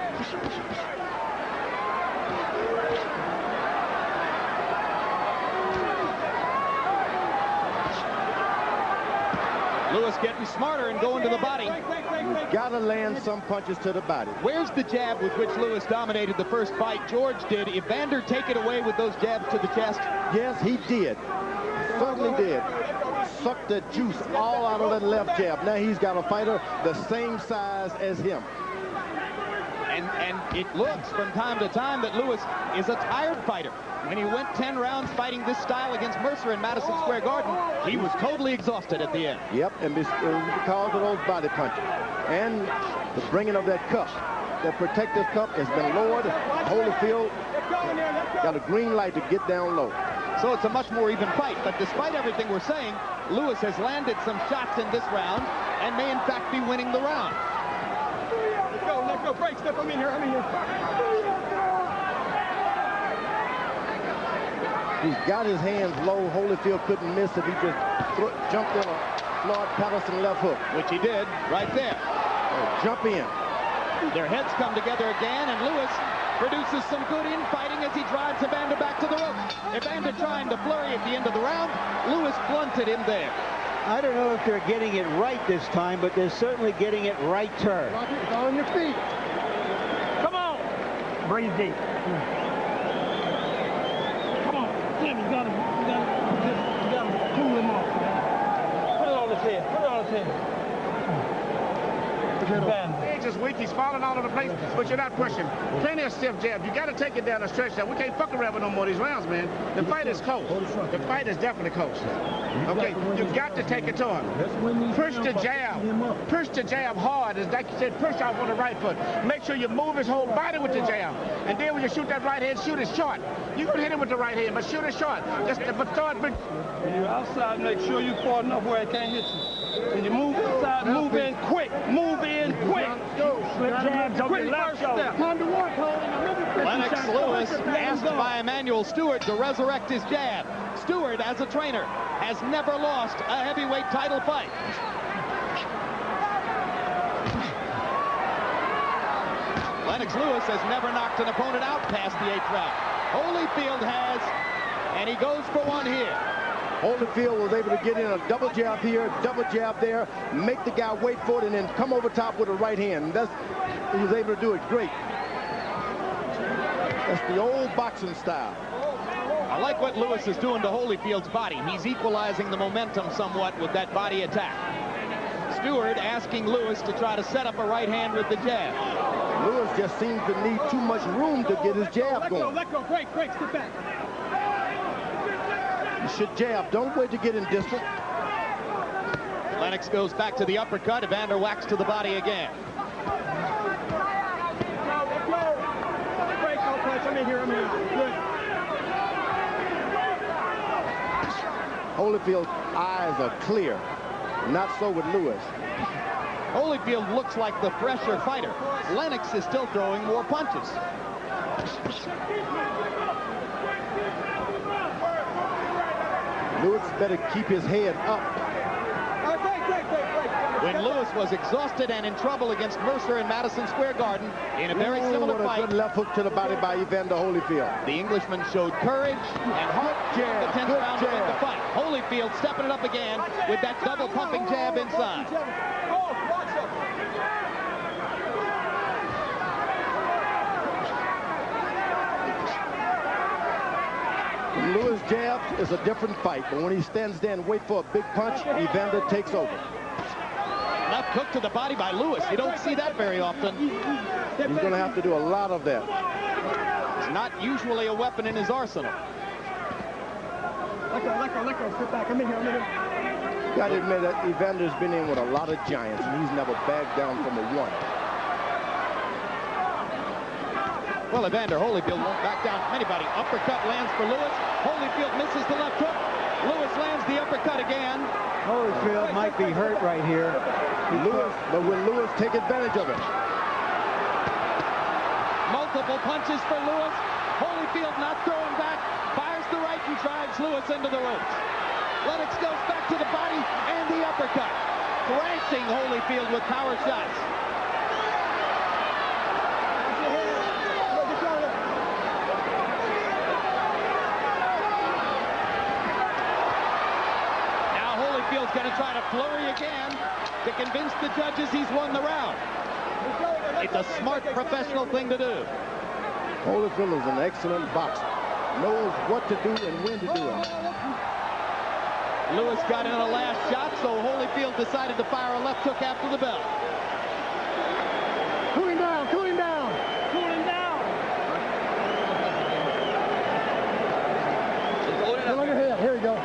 Lewis getting smarter and going to the body. You've got to land some punches to the body. Where's the jab with which Lewis dominated the first fight? George did. Evander take it away with those jabs to the chest? Yes, he did. Certainly did. Sucked the juice all out of that left jab. Now he's got a fighter the same size as him. And it looks from time to time that Lewis is a tired fighter. When he went 10 rounds fighting this style against Mercer in Madison Square Garden, he was totally exhausted at the end. Yep, and because of those body punches. And the bringing of that cup. That protective cup has been lowered. Holyfield got a green light to get down low. So it's a much more even fight. But despite everything we're saying, Lewis has landed some shots in this round and may in fact be winning the round. Let's go. Break. Step. I'm in here. He's got his hands low. Holyfield couldn't miss if he just jumped in a Floyd Patterson left hook. Which he did right there. Jump in. Their heads come together again, and Lewis produces some good infighting as he drives Evander back to the ropes. Evander trying to flurry at the end of the round. Lewis blunted him there. I don't know if they're getting it right this time, but they're certainly getting it righter. On your feet. Come on. Breathe deep. Come on. Tim, you gotta cool him off, man. Put it on his head. He ain't just weak. He's falling all over the place, but you're not pushing. Plenty of stiff jabs. You got to take it down the stretch now. We can't fuck around with no more of these rounds, man. The fight is close. The fight is definitely close. Okay, you've got to take it to him. Push the jab. Push the jab hard. As like you said, push out with the right foot. Make sure you move his whole body with the jab. And then when you shoot that right hand, shoot it short. You can hit him with the right hand, but shoot it short. But start. When you're outside, make sure you're far enough where it can't hit you. When you move inside, move in quick. Move in quick. Slip jabs on your left shoulder. Time to work, Lennox Lewis asked by Emanuel Stewart to resurrect his jab. Stewart, as a trainer, has never lost a heavyweight title fight. Lennox Lewis has never knocked an opponent out past the 8th round. Holyfield has, and he goes for one here. Holyfield was able to get in a double jab here, double jab there, make the guy wait for it, and then come over top with a right hand. He was able to do it great. That's the old boxing style. I like what Lewis is doing to Holyfield's body. He's equalizing the momentum somewhat with that body attack. Stewart asking Lewis to try to set up a right hand with the jab. Lewis just seems to need too much room to get his jab going. Let go, break, step back. You should jab. Don't wait to get in distance. Lennox goes back to the uppercut. Evander whacks to the body again. Break, no punch. I'm in here. Good. Holyfield's eyes are clear. Not so with Lewis. Holyfield looks like the fresher fighter. Lennox is still throwing more punches. Lewis better keep his head up. When Lewis was exhausted and in trouble against Mercer in Madison Square Garden in a very similar what a fight. good left hook to the body by Evander Holyfield. The Englishman showed courage and heart during the 10th round to win the fight. Holyfield stepping it up again with that double pumping jab inside. When Lewis jabs, it's a different fight, but when he stands there and waits for a big punch, Evander takes over. Left hook to the body by Lewis. You don't see that very often. He's going to have to do a lot of that. It's not usually a weapon in his arsenal. Let go, sit back. I'm in here. Got to admit that Evander's been in with a lot of giants, and he's never backed down from a one. Well, Evander Holyfield won't back down from anybody. Uppercut lands for Lewis. Holyfield misses the left hook. Lewis lands the uppercut again. Holyfield might be hurt right here. But will Lewis take advantage of it? Multiple punches for Lewis. Holyfield not throwing back. Fires the right and drives Lewis into the ropes. Lennox goes back to the body and the uppercut. Thrashing Holyfield with power shots. Holyfield's going to try to flurry again to convince the judges he's won the round. It's a smart professional thing to do. Holyfield is an excellent boxer. Knows what to do and when to do it. Lewis got in a last shot, so Holyfield decided to fire a left hook after the bell. Cool him down. Look ahead. Here we go.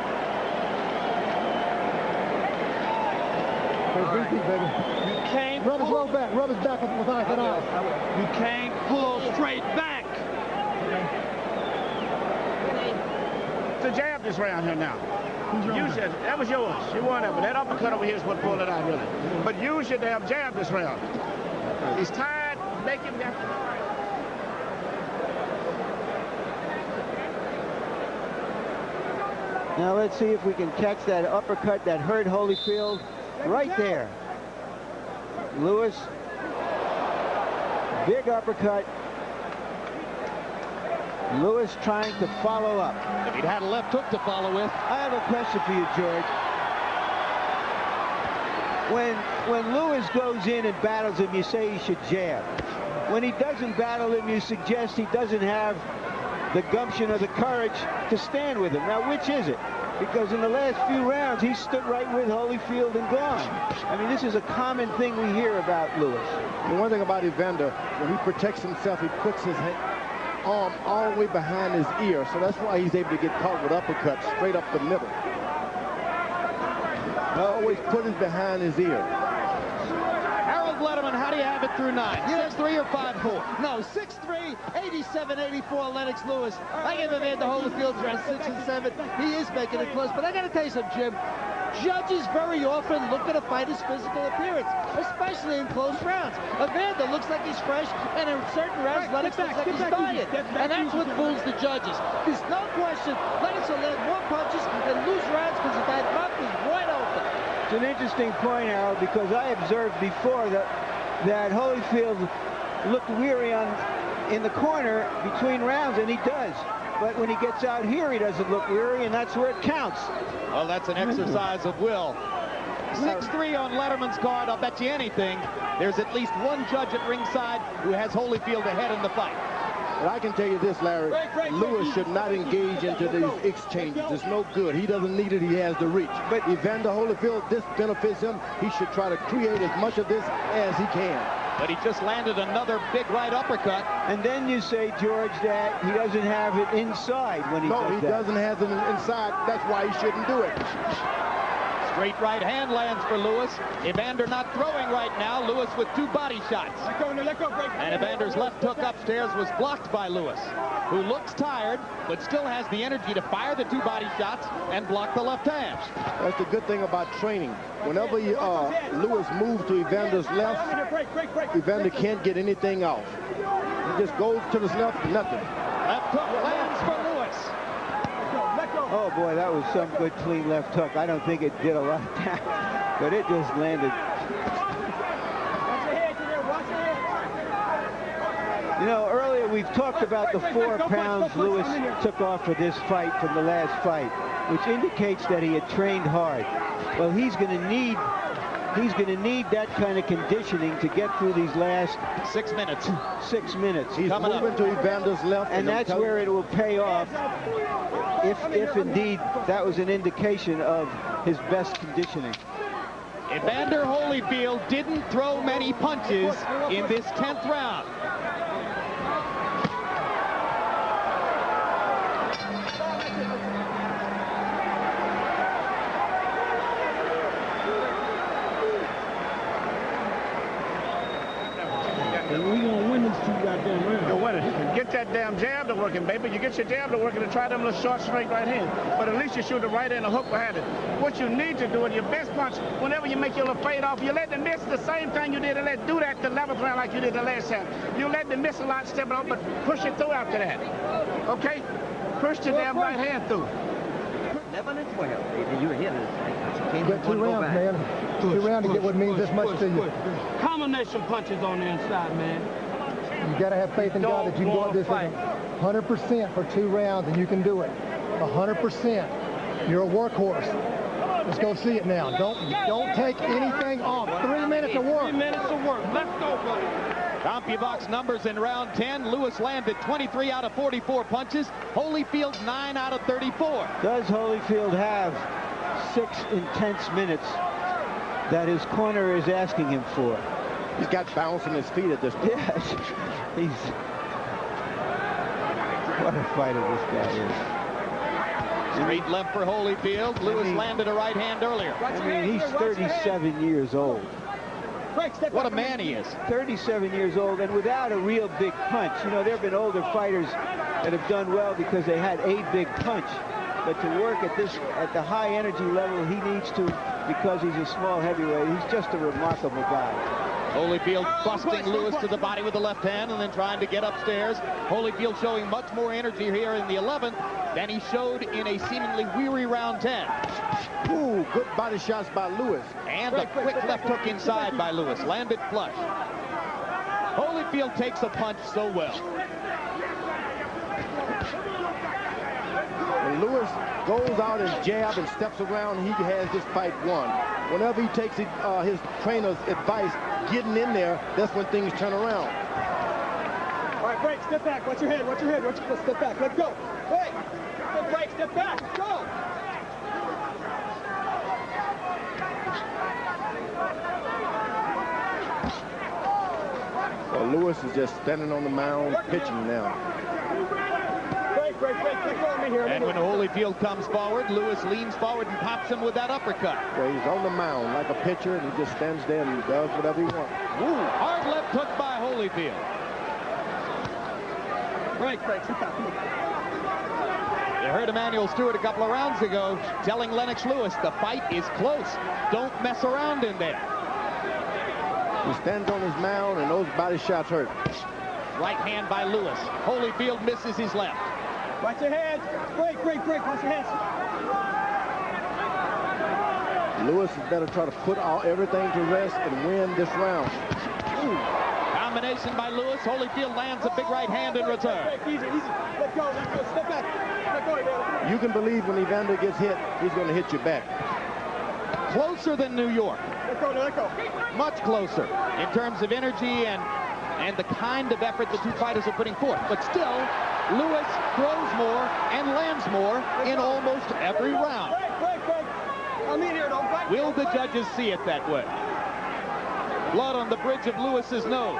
Right. You can't rub his low back. Rub his back with that eye. You can't pull straight back. To jab this round here now. You said that was yours. You won that, but that uppercut over here is what pulled it out, really. But you should have jabbed this round. He's tired. Make him have to. Now let's see if we can catch that uppercut that hurt Holyfield right there. Lewis, big uppercut. Lewis trying to follow up. If he'd had a left hook to follow with. I have a question for you, George. When Lewis goes in and battles him, you say he should jab. When he doesn't battle him, you suggest he doesn't have the gumption or the courage to stand with him. Now, which is it? Because in the last few rounds, he stood right with Holyfield and gone. I mean, this is a common thing we hear about Lewis. And one thing about Evander, when he protects himself, he puts his arm all the way behind his ear. So that's why he's able to get caught with uppercuts straight up the middle. He always put it behind his ear. Letterman, how do you have it through 9? 6'3" or 5'4"? No, 6'3", 87-84 Lennox Lewis. I give Evander Holyfield around 6 and 7. He is making it close, but I got to tell you something, Jim. Judges very often look at a fighter's physical appearance, especially in close rounds. Evander looks like he's fresh, and in certain rounds, Lennox looks like he's tired. And that's what fools the judges. There's no question Lennox will land more punches and lose rounds because that mouth is wide open. It's an interesting point, Harold, because I observed before that Holyfield looked weary in the corner between rounds, and he does. But when he gets out here, he doesn't look weary, and that's where it counts. Well, that's an exercise of will. 6'3" on Letterman's card. I'll bet you anything. There's at least one judge at ringside who has Holyfield ahead in the fight. But I can tell you this, Larry, Lewis should not engage into these exchanges. It's no good. He doesn't need it. He has the reach. But Evander Holyfield, this benefits him. He should try to create as much of this as he can. But he just landed another big right uppercut. And then you say, George, that he doesn't have it inside when he does that. No, he doesn't have it inside. That's why he shouldn't do it. Straight right hand lands for Lewis. Evander not throwing right now. Lewis with 2 body shots. And Evander's left hook upstairs was blocked by Lewis, who looks tired, but still has the energy to fire the 2 body shots and block the left hand. That's the good thing about training. Whenever Lewis moves to Evander's left, Evander can't get anything off. He just goes to his left, nothing. Left hook lands for Lewis. Oh, boy, that was some good clean left hook. I don't think it did a lot of damage, but it just landed. You know, earlier we've talked about the 4 pounds Lewis took off for this fight from the last fight, which indicates that he had trained hard. Well, he's going to need that kind of conditioning to get through these last 6 minutes. 6 minutes. He's moving to Evander's left. And that's where it will pay off. If indeed that was an indication of his best conditioning. Evander Holyfield didn't throw many punches in this 10th round. We're going to win this 2 goddamn rounds. You'll win it. Get that damn jab to working, baby. You get your jab to working and try them little short, straight right hand. But at least you shoot the right hand and hook behind it. What you need to do in your best punch, whenever you make your little fade off, you let them miss the same thing you did and let do that the 11th round like you did the last time. You let them miss a lot, step it up, but push it through after that. Okay? Push the damn right hand through. 11 and 12. You're here. Get 2 rounds, man. 2 rounds to get what means this much to you. Combination punches on the inside, man. You got to have faith in God that you can go up this 100% for 2 rounds, and you can do it. 100%. You're a workhorse. Let's go see it now. Don't take anything off. 3 minutes of work. 3 minutes of work. Let's go, buddy. CompuBox numbers in round 10. Lewis landed 23 out of 44 punches. Holyfield 9 out of 34. Does Holyfield have 6 intense minutes that his corner is asking him for? He's got bounce in his feet at this point. Yes. What a fighter this guy is. Straight left for Holyfield. Lewis landed a right hand earlier. I mean, he's 37 years old. What a man he is. 37 years old and without a real big punch. You know, there have been older fighters that have done well because they had a big punch. But to work at the high energy level he needs to, because he's a small heavyweight, he's just a remarkable guy. Holyfield busting Lewis to the body with the left hand and then trying to get upstairs. Holyfield showing much more energy here in the 11th than he showed in a seemingly weary round 10. Ooh, good body shots by Lewis. And a quick left hook inside by Lewis. Landed flush. Holyfield takes a punch so well. When Lewis goes out and jab and steps around, he has this fight won. Whenever he takes his trainer's advice, getting in there, that's when things turn around. All right, break, step back. Watch your head, watch your head. Let's step back. Let's go. Break. Break, step back. Let's go. Well, Lewis is just standing on the mound, pitching now. Break, and when Holyfield comes forward, Lewis leans forward and pops him with that uppercut. Well, he's on the mound like a pitcher, and he just stands there and does whatever he wants. Ooh, hard left hook by Holyfield. Break. You heard Emmanuel Stewart a couple of rounds ago telling Lennox Lewis, the fight is close. Don't mess around in there. He stands on his mound, and those body shots hurt. Right hand by Lewis. Holyfield misses his left. Watch your head. Break. Watch your head. Lewis is better try to put everything to rest and win this round. Ooh. Combination by Lewis. Holyfield lands a big right hand in return. Easy. Let go. Step back. Let go, Evander. You can believe when Evander gets hit, he's going to hit you back. Closer than New York. Let go. Much closer in terms of energy and and the kind of effort the two fighters are putting forth. But still, Lewis throws more and lands more in almost every round. Will the judges see it that way? Blood on the bridge of Lewis's nose.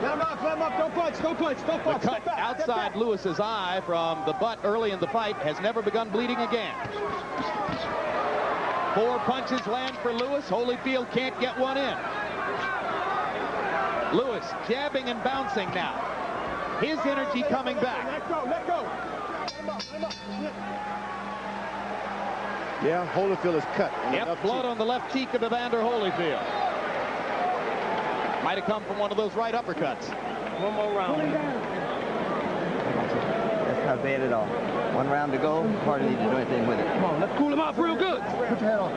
Let him up, don't punch, don't punch, don't punch. The cut outside Lewis's eye from the butt early in the fight has never begun bleeding again. 4 punches land for Lewis. Holyfield can't get one in. Lewis jabbing and bouncing now. His energy coming back. Let go, let go. Yeah, Holyfield is cut. Yep, blood on the left cheek of Evander Holyfield. Might have come from one of those right uppercuts. One more round. That's not bad at all. 1 round to go. Hardly need to do anything with it. Come on, let's cool him off real good. Put your head on.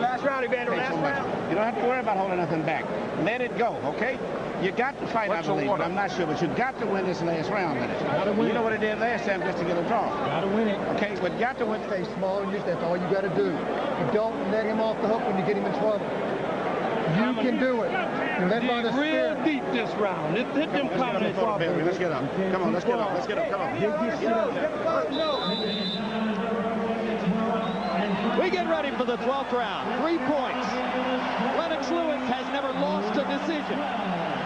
Last round, Evander, last round. You don't have to worry about holding nothing back. Let it go, okay? You got to fight, I believe, but I'm not sure. But you got to win this last round with it. You know what it did last time just to get a draw. Got to win it. Okay, but you got to win. Stay small and that's all you got to do. You don't let him off the hook when you get him in trouble. You can do it. You let him on the real deep this round. Hit them comments. Let's get up. Come on, let's get up. Let's get up. Come on. We get ready for the 12th round. 3 points. Lennox Lewis has never lost a decision.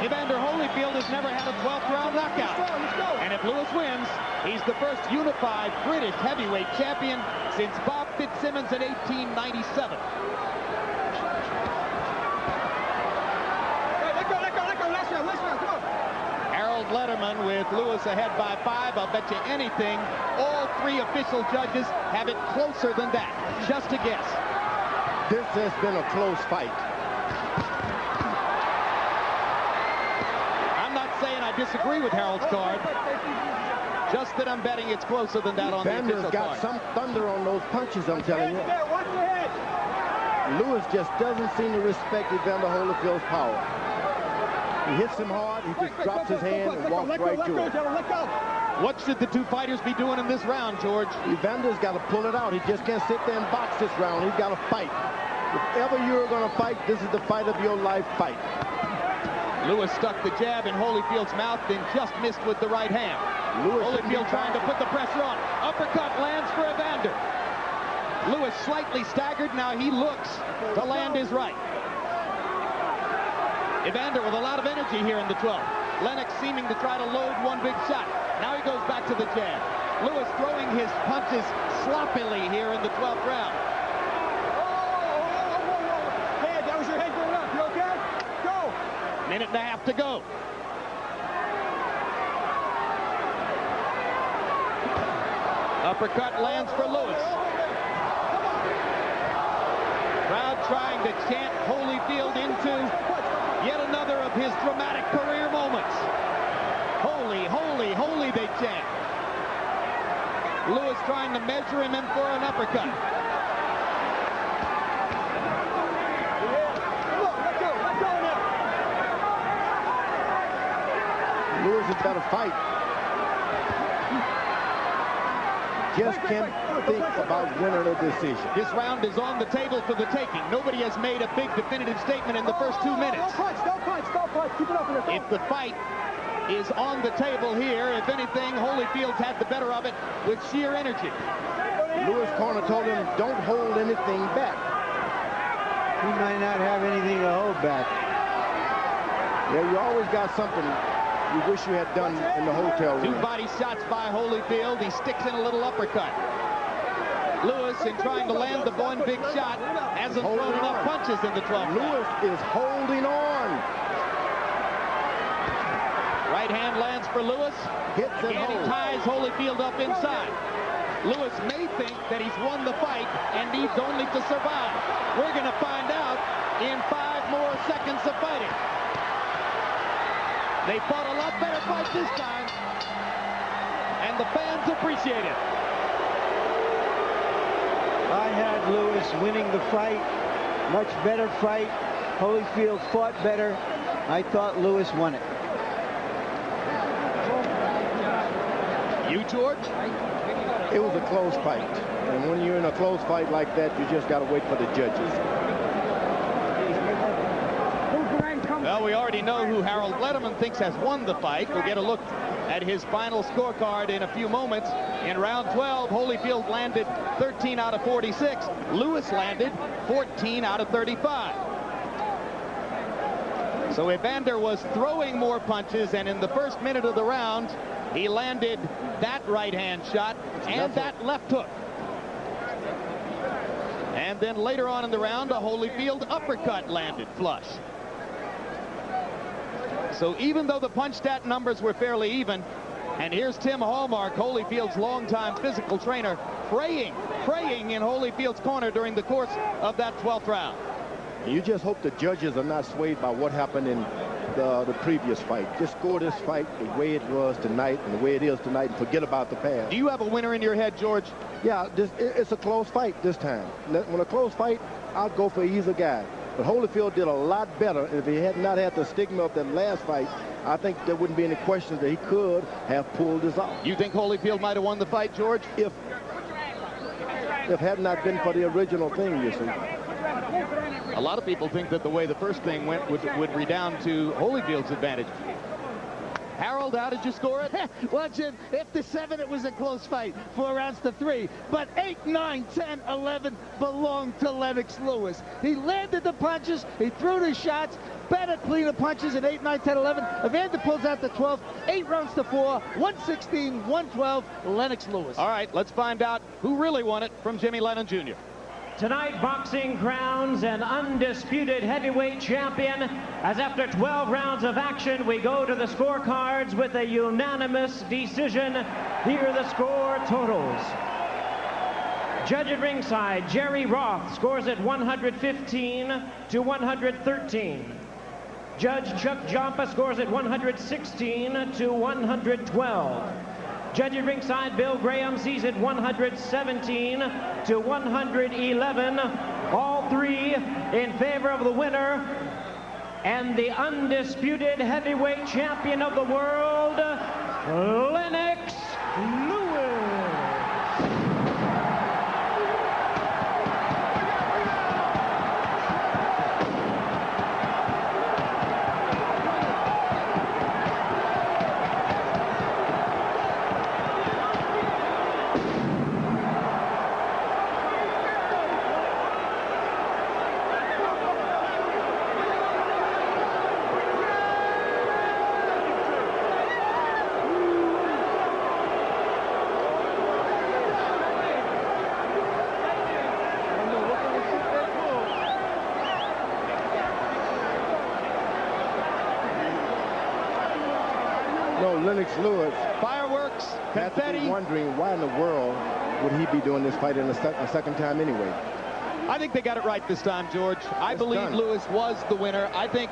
Evander Holyfield has never had a 12th round knockout. And if Lewis wins, he's the first unified British heavyweight champion since Bob Fitzsimmons in 1897. Harold Letterman with Lewis ahead by 5. I'll bet you anything, all 3 official judges have it closer than that. Just a guess. This has been a close fight. I'm not saying I disagree with Harold's card. Just that I'm betting it's closer than that on the official card. Evander's got some thunder on those punches, I'm telling you. Lewis just doesn't seem to respect Evander Holyfield's power. He hits him hard, he just drops his hand and walks right through it. What should the two fighters be doing in this round, George? Evander's got to pull it out. He just can't sit there and box this round. He's got to fight. If ever you're going to fight, this is the fight of your life fight. Lewis stuck the jab in Holyfield's mouth, then just missed with the right hand. Holyfield trying to put the pressure on. Uppercut lands for Evander. Lewis slightly staggered. Now he looks to land his right. Evander with a lot of energy here in the 12th. Lennox seeming to try to load one big shot. Now he goes back to the jab. Lewis throwing his punches sloppily here in the 12th round. Hey, that was your head going up. You okay? Go. Minute and a half to go. Uppercut lands for Lewis. Crowd trying to chant Holyfield into yet another of his dramatic career moments. Holy, holy, holy, they chant. Lewis trying to measure him in for an uppercut. Lewis has got to fight. Just can't think about winning a decision. This round is on the table for the taking. Nobody has made a big definitive statement in the first 2 minutes. Don't punch. Keep it up in there. If the fight is on the table here, if anything, Holyfield's had the better of it with sheer energy. Lewis' corner told him, don't hold anything back. He might not have anything to hold back. Yeah, you always got something you wish you had done in the hotel room. 2 body shots by Holyfield. He sticks in a little uppercut. Lewis, in trying to land the one big shot, hasn't thrown enough punches in the 12th. Lewis is holding on. Right hand lands for Lewis. Hits and Again, he holds. ties Holyfield up inside. Lewis may think that he's won the fight and needs only to survive. We're going to find out in 5 more seconds of fighting. They fought a lot better fight this time, and the fans appreciate it. I had Lewis winning the fight. Much better fight. Holyfield fought better. I thought Lewis won it. You, George? It was a close fight. And when you're in a close fight like that, you just got to wait for the judges. Well, we already know who Harold Letterman thinks has won the fight. We'll get a look at his final scorecard in a few moments. In round 12, Holyfield landed 13 out of 46. Lewis landed 14 out of 35. So Evander was throwing more punches, and in the first minute of the round, he landed that right-hand shot and that left hook. And then later on in the round, a Holyfield uppercut landed flush. So even though the punch stat numbers were fairly even, and here's Tim Hallmark, Holyfield's longtime physical trainer, praying in Holyfield's corner during the course of that 12th round. You just hope the judges are not swayed by what happened in the previous fight. Just score this fight the way it was tonight and the way it is tonight, and forget about the past. Do you have a winner in your head, George? Yeah, it's a close fight this time. When a close fight, I'll go for either guy. But Holyfield did a lot better. If he had not had the stigma of that last fight, I think there wouldn't be any questions that he could have pulled this off. You think Holyfield might have won the fight, George? If had not been for the original thing, you see. A lot of people think that the way the first thing went would redound to Holyfield's advantage. Harold, how did you score it? Well, Jim, after 7, it was a close fight. 4 rounds to 3. But 8, 9, 10, 11 belonged to Lennox Lewis. He landed the punches. He threw the shots. Better, cleaner punches at 8, 9, 10, 11. Evander pulls out the 12. 8 rounds to 4. 116, 112. Lennox Lewis. All right, let's find out who really won it from Jimmy Lennon Jr. Tonight, boxing crowns an undisputed heavyweight champion, as after 12 rounds of action, we go to the scorecards with a unanimous decision. Here are the score totals. Judge at ringside, Jerry Roth, scores at 115 to 113. Judge Chuck Jompa scores at 116 to 112. Judge at ringside, Bill Graham, sees it 117 to 111. All three in favor of the winner and the undisputed heavyweight champion of the world, Lennox Lewis. Lennox Lewis, fireworks, confetti. Be wondering why in the world would he be doing this fight in a second time anyway. I think they got it right this time, George. I believe Lewis was the winner. I think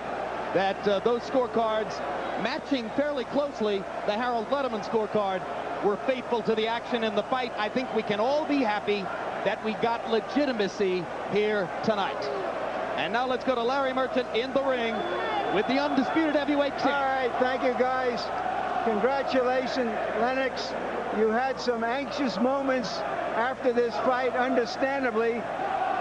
that those scorecards, matching fairly closely the Harold Letterman scorecard, were faithful to the action in the fight. I think we can all be happy that we got legitimacy here tonight. And now let's go to Larry Merchant in the ring with the undisputed heavyweight champ. All right, thank you, guys. Congratulations, Lennox. You had some anxious moments after this fight, understandably.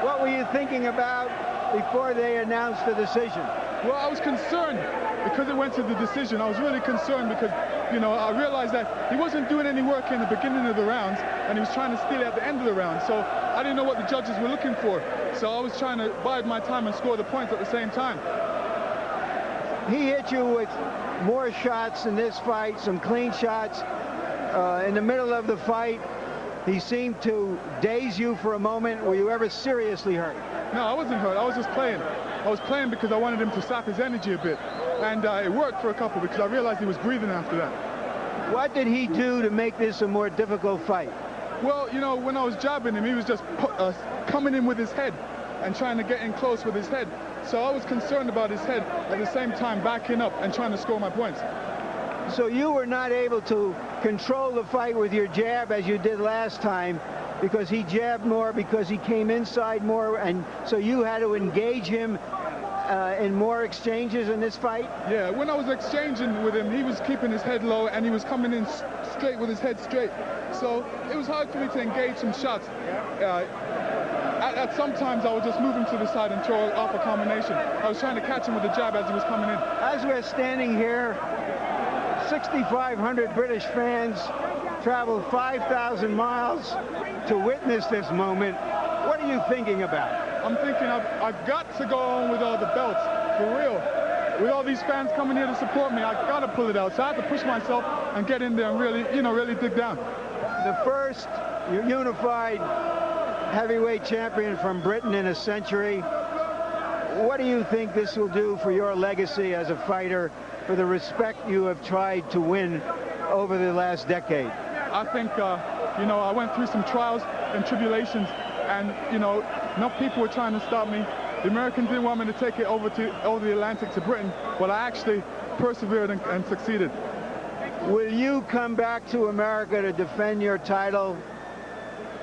What were you thinking about before they announced the decision? Well, I was concerned because it went to the decision. I was really concerned because, you know, I realized that he wasn't doing any work in the beginning of the rounds, and he was trying to steal at the end of the round. So I didn't know what the judges were looking for. So I was trying to bide my time and score the points at the same time. He hit you with more shots in this fight, some clean shots. In the middle of the fight, he seemed to daze you for a moment. Were you ever seriously hurt? No, I wasn't hurt. I was just playing. I was playing because I wanted him to sap his energy a bit. And it worked for a couple because I realized he was breathing after that. What did he do to make this a more difficult fight? Well, you know, when I was jabbing him, he was just coming in with his head and trying to get in close with his head. So I was concerned about his head, at the same time backing up and trying to score my points. So you were not able to control the fight with your jab as you did last time because he jabbed more, because he came inside more, and so you had to engage him in more exchanges in this fight? Yeah, when I was exchanging with him, he was keeping his head low and he was coming in straight with his head straight. So it was hard for me to engage some shots. at sometimes I would just move him to the side and throw off a combination. I was trying to catch him with the jab as he was coming in. As we're standing here, 6,500 British fans traveled 5,000 miles to witness this moment. What are you thinking about? I'm thinking I've got to go on with all the belts, for real. With all these fans coming here to support me, I've got to pull it out. So I have to push myself and get in there and really, really dig down. The first unified heavyweight champion from Britain in a century. What do you think this will do for your legacy as a fighter, for the respect you have tried to win over the last decade? I think, I went through some trials and tribulations, and, enough people were trying to stop me. The Americans didn't want me to take it over the Atlantic to Britain, but I actually persevered and succeeded. Will you come back to America to defend your title?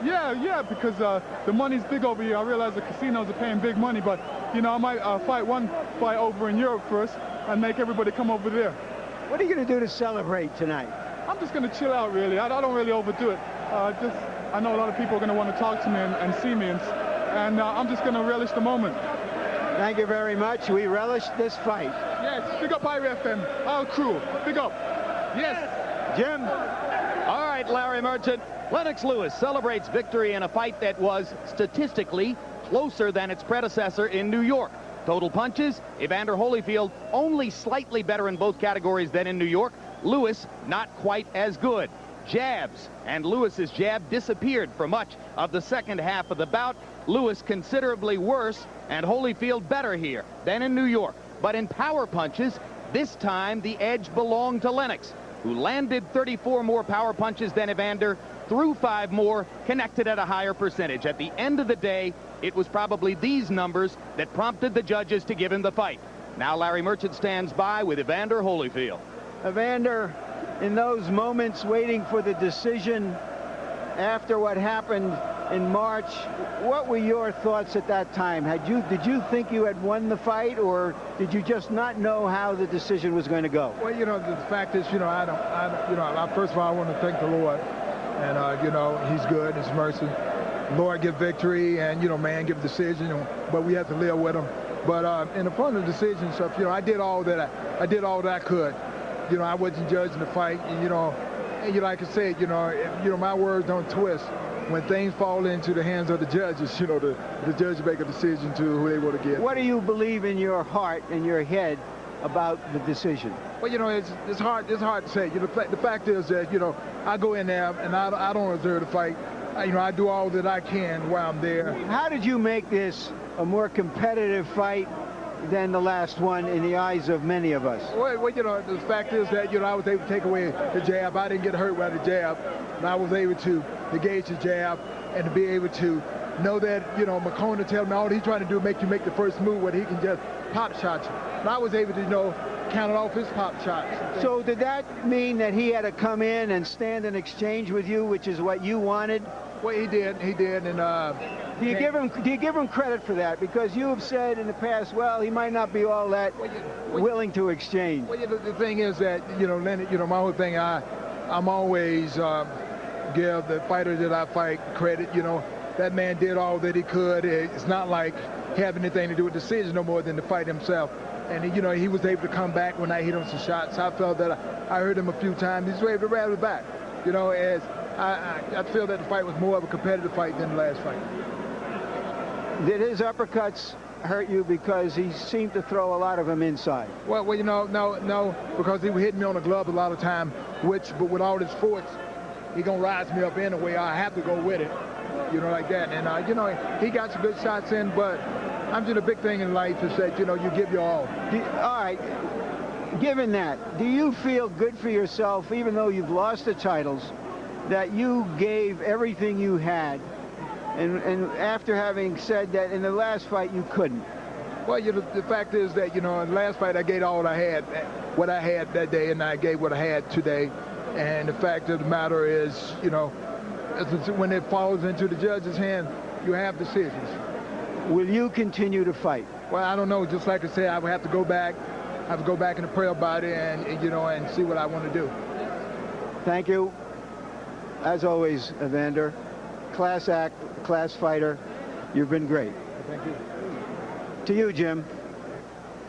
Yeah, because the money's big over here. I realize the casinos are paying big money, but, I might fight one fight over in Europe first and make everybody come over there. What are you going to do to celebrate tonight? I'm just going to chill out, really. I don't really overdo it. I know a lot of people are going to want to talk to me and see me, and I'm just going to relish the moment. Thank you very much. We relish this fight. Yes, big up IRFM, our crew. Big up. Yes. Jim. All right, Larry Merchant. Lennox Lewis celebrates victory in a fight that was statistically closer than its predecessor in New York. Total punches, Evander Holyfield only slightly better in both categories than in New York. Lewis not quite as good. Jabs, and Lewis's jab disappeared for much of the second half of the bout. Lewis considerably worse and Holyfield better here than in New York. But in power punches, this time the edge belonged to Lennox, who landed 34 more power punches than Evander, threw 5 more, connected at a higher percentage. At the end of the day, it was probably these numbers that prompted the judges to give him the fight. Now Larry Merchant stands by with Evander Holyfield. Evander, in those moments waiting for the decision after what happened in March, what were your thoughts at that time? Did you think you had won the fight, or did you just not know how the decision was going to go? Well, the fact is, first of all, I want to thank the Lord, and He's good, His mercy. Lord give victory, and man give decision, but we have to live with Him. But in the front of the decision stuff, I did all that I could. I wasn't judging the fight, and like I said, my words don't twist. When things fall into the hands of the judges, the judge make a decision to who they want to give. What do you believe in your heart and your head about the decision? Well, it's hard to say. The fact is that, I go in there and I don't reserve the fight. I do all that I can while I'm there. How did you make this a more competitive fight than the last one in the eyes of many of us? Well, the fact is that, I was able to take away the jab. I didn't get hurt by the jab, and I was able to engage the jab and to be able to know that, McCona tell me all he's trying to do is make you make the first move where he can just pop shot you. And I was able to, count off his pop shots. So did that mean that he had to come in and stand in exchange with you, which is what you wanted? Well, he did, and do you give him credit for that? Because you have said in the past, well, he might not be all that willing to exchange. Well, the thing is that, Leonard, my whole thing, I'm always give the fighter that I fight credit. That man did all that he could. It's not like he had anything to do with the decision no more than the fight himself. And, he was able to come back when I hit him some shots. I felt that I heard him a few times. He was able to rattle back. As I feel that the fight was more of a competitive fight than the last fight. Did his uppercuts hurt you because he seemed to throw a lot of them inside? Well, no, because he was hitting me on the glove a lot of time, but with all his force, he gonna rise me up anyway. I have to go with it, like that. And he got some good shots in, but I'm just a big thing in life is that you give your all. All right. Given that, do you feel good for yourself, even though you've lost the titles, that you gave everything you had, and after having said that in the last fight you couldn't? Well, the fact is that, in the last fight I gave all I had, what I had that day, and I gave what I had today. And the fact of the matter is, when it falls into the judge's hand, you have decisions. Will you continue to fight? Well, I don't know. Just like I said, I would have to go back. I have to go back and pray about it and see what I want to do. Thank you. As always, Evander, class act, class fighter. You've been great. Thank you. To you, Jim.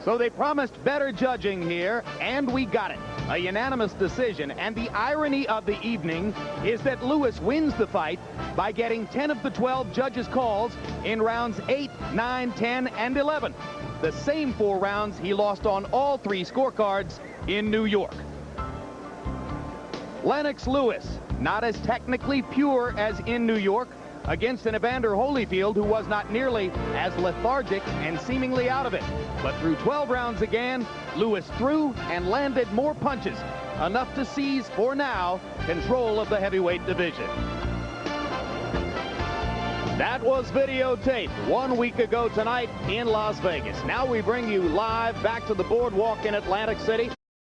So they promised better judging here, and we got it. A unanimous decision, and the irony of the evening is that Lewis wins the fight by getting 10 of the 12 judges' calls in rounds 8, 9, 10, and 11. The same 4 rounds he lost on all 3 scorecards in New York. Lennox Lewis, not as technically pure as in New York, against an Evander Holyfield who was not nearly as lethargic and seemingly out of it. But through 12 rounds again, Lewis threw and landed more punches, enough to seize, for now, control of the heavyweight division. That was videotape 1 week ago tonight in Las Vegas. Now we bring you live back to the boardwalk in Atlantic City.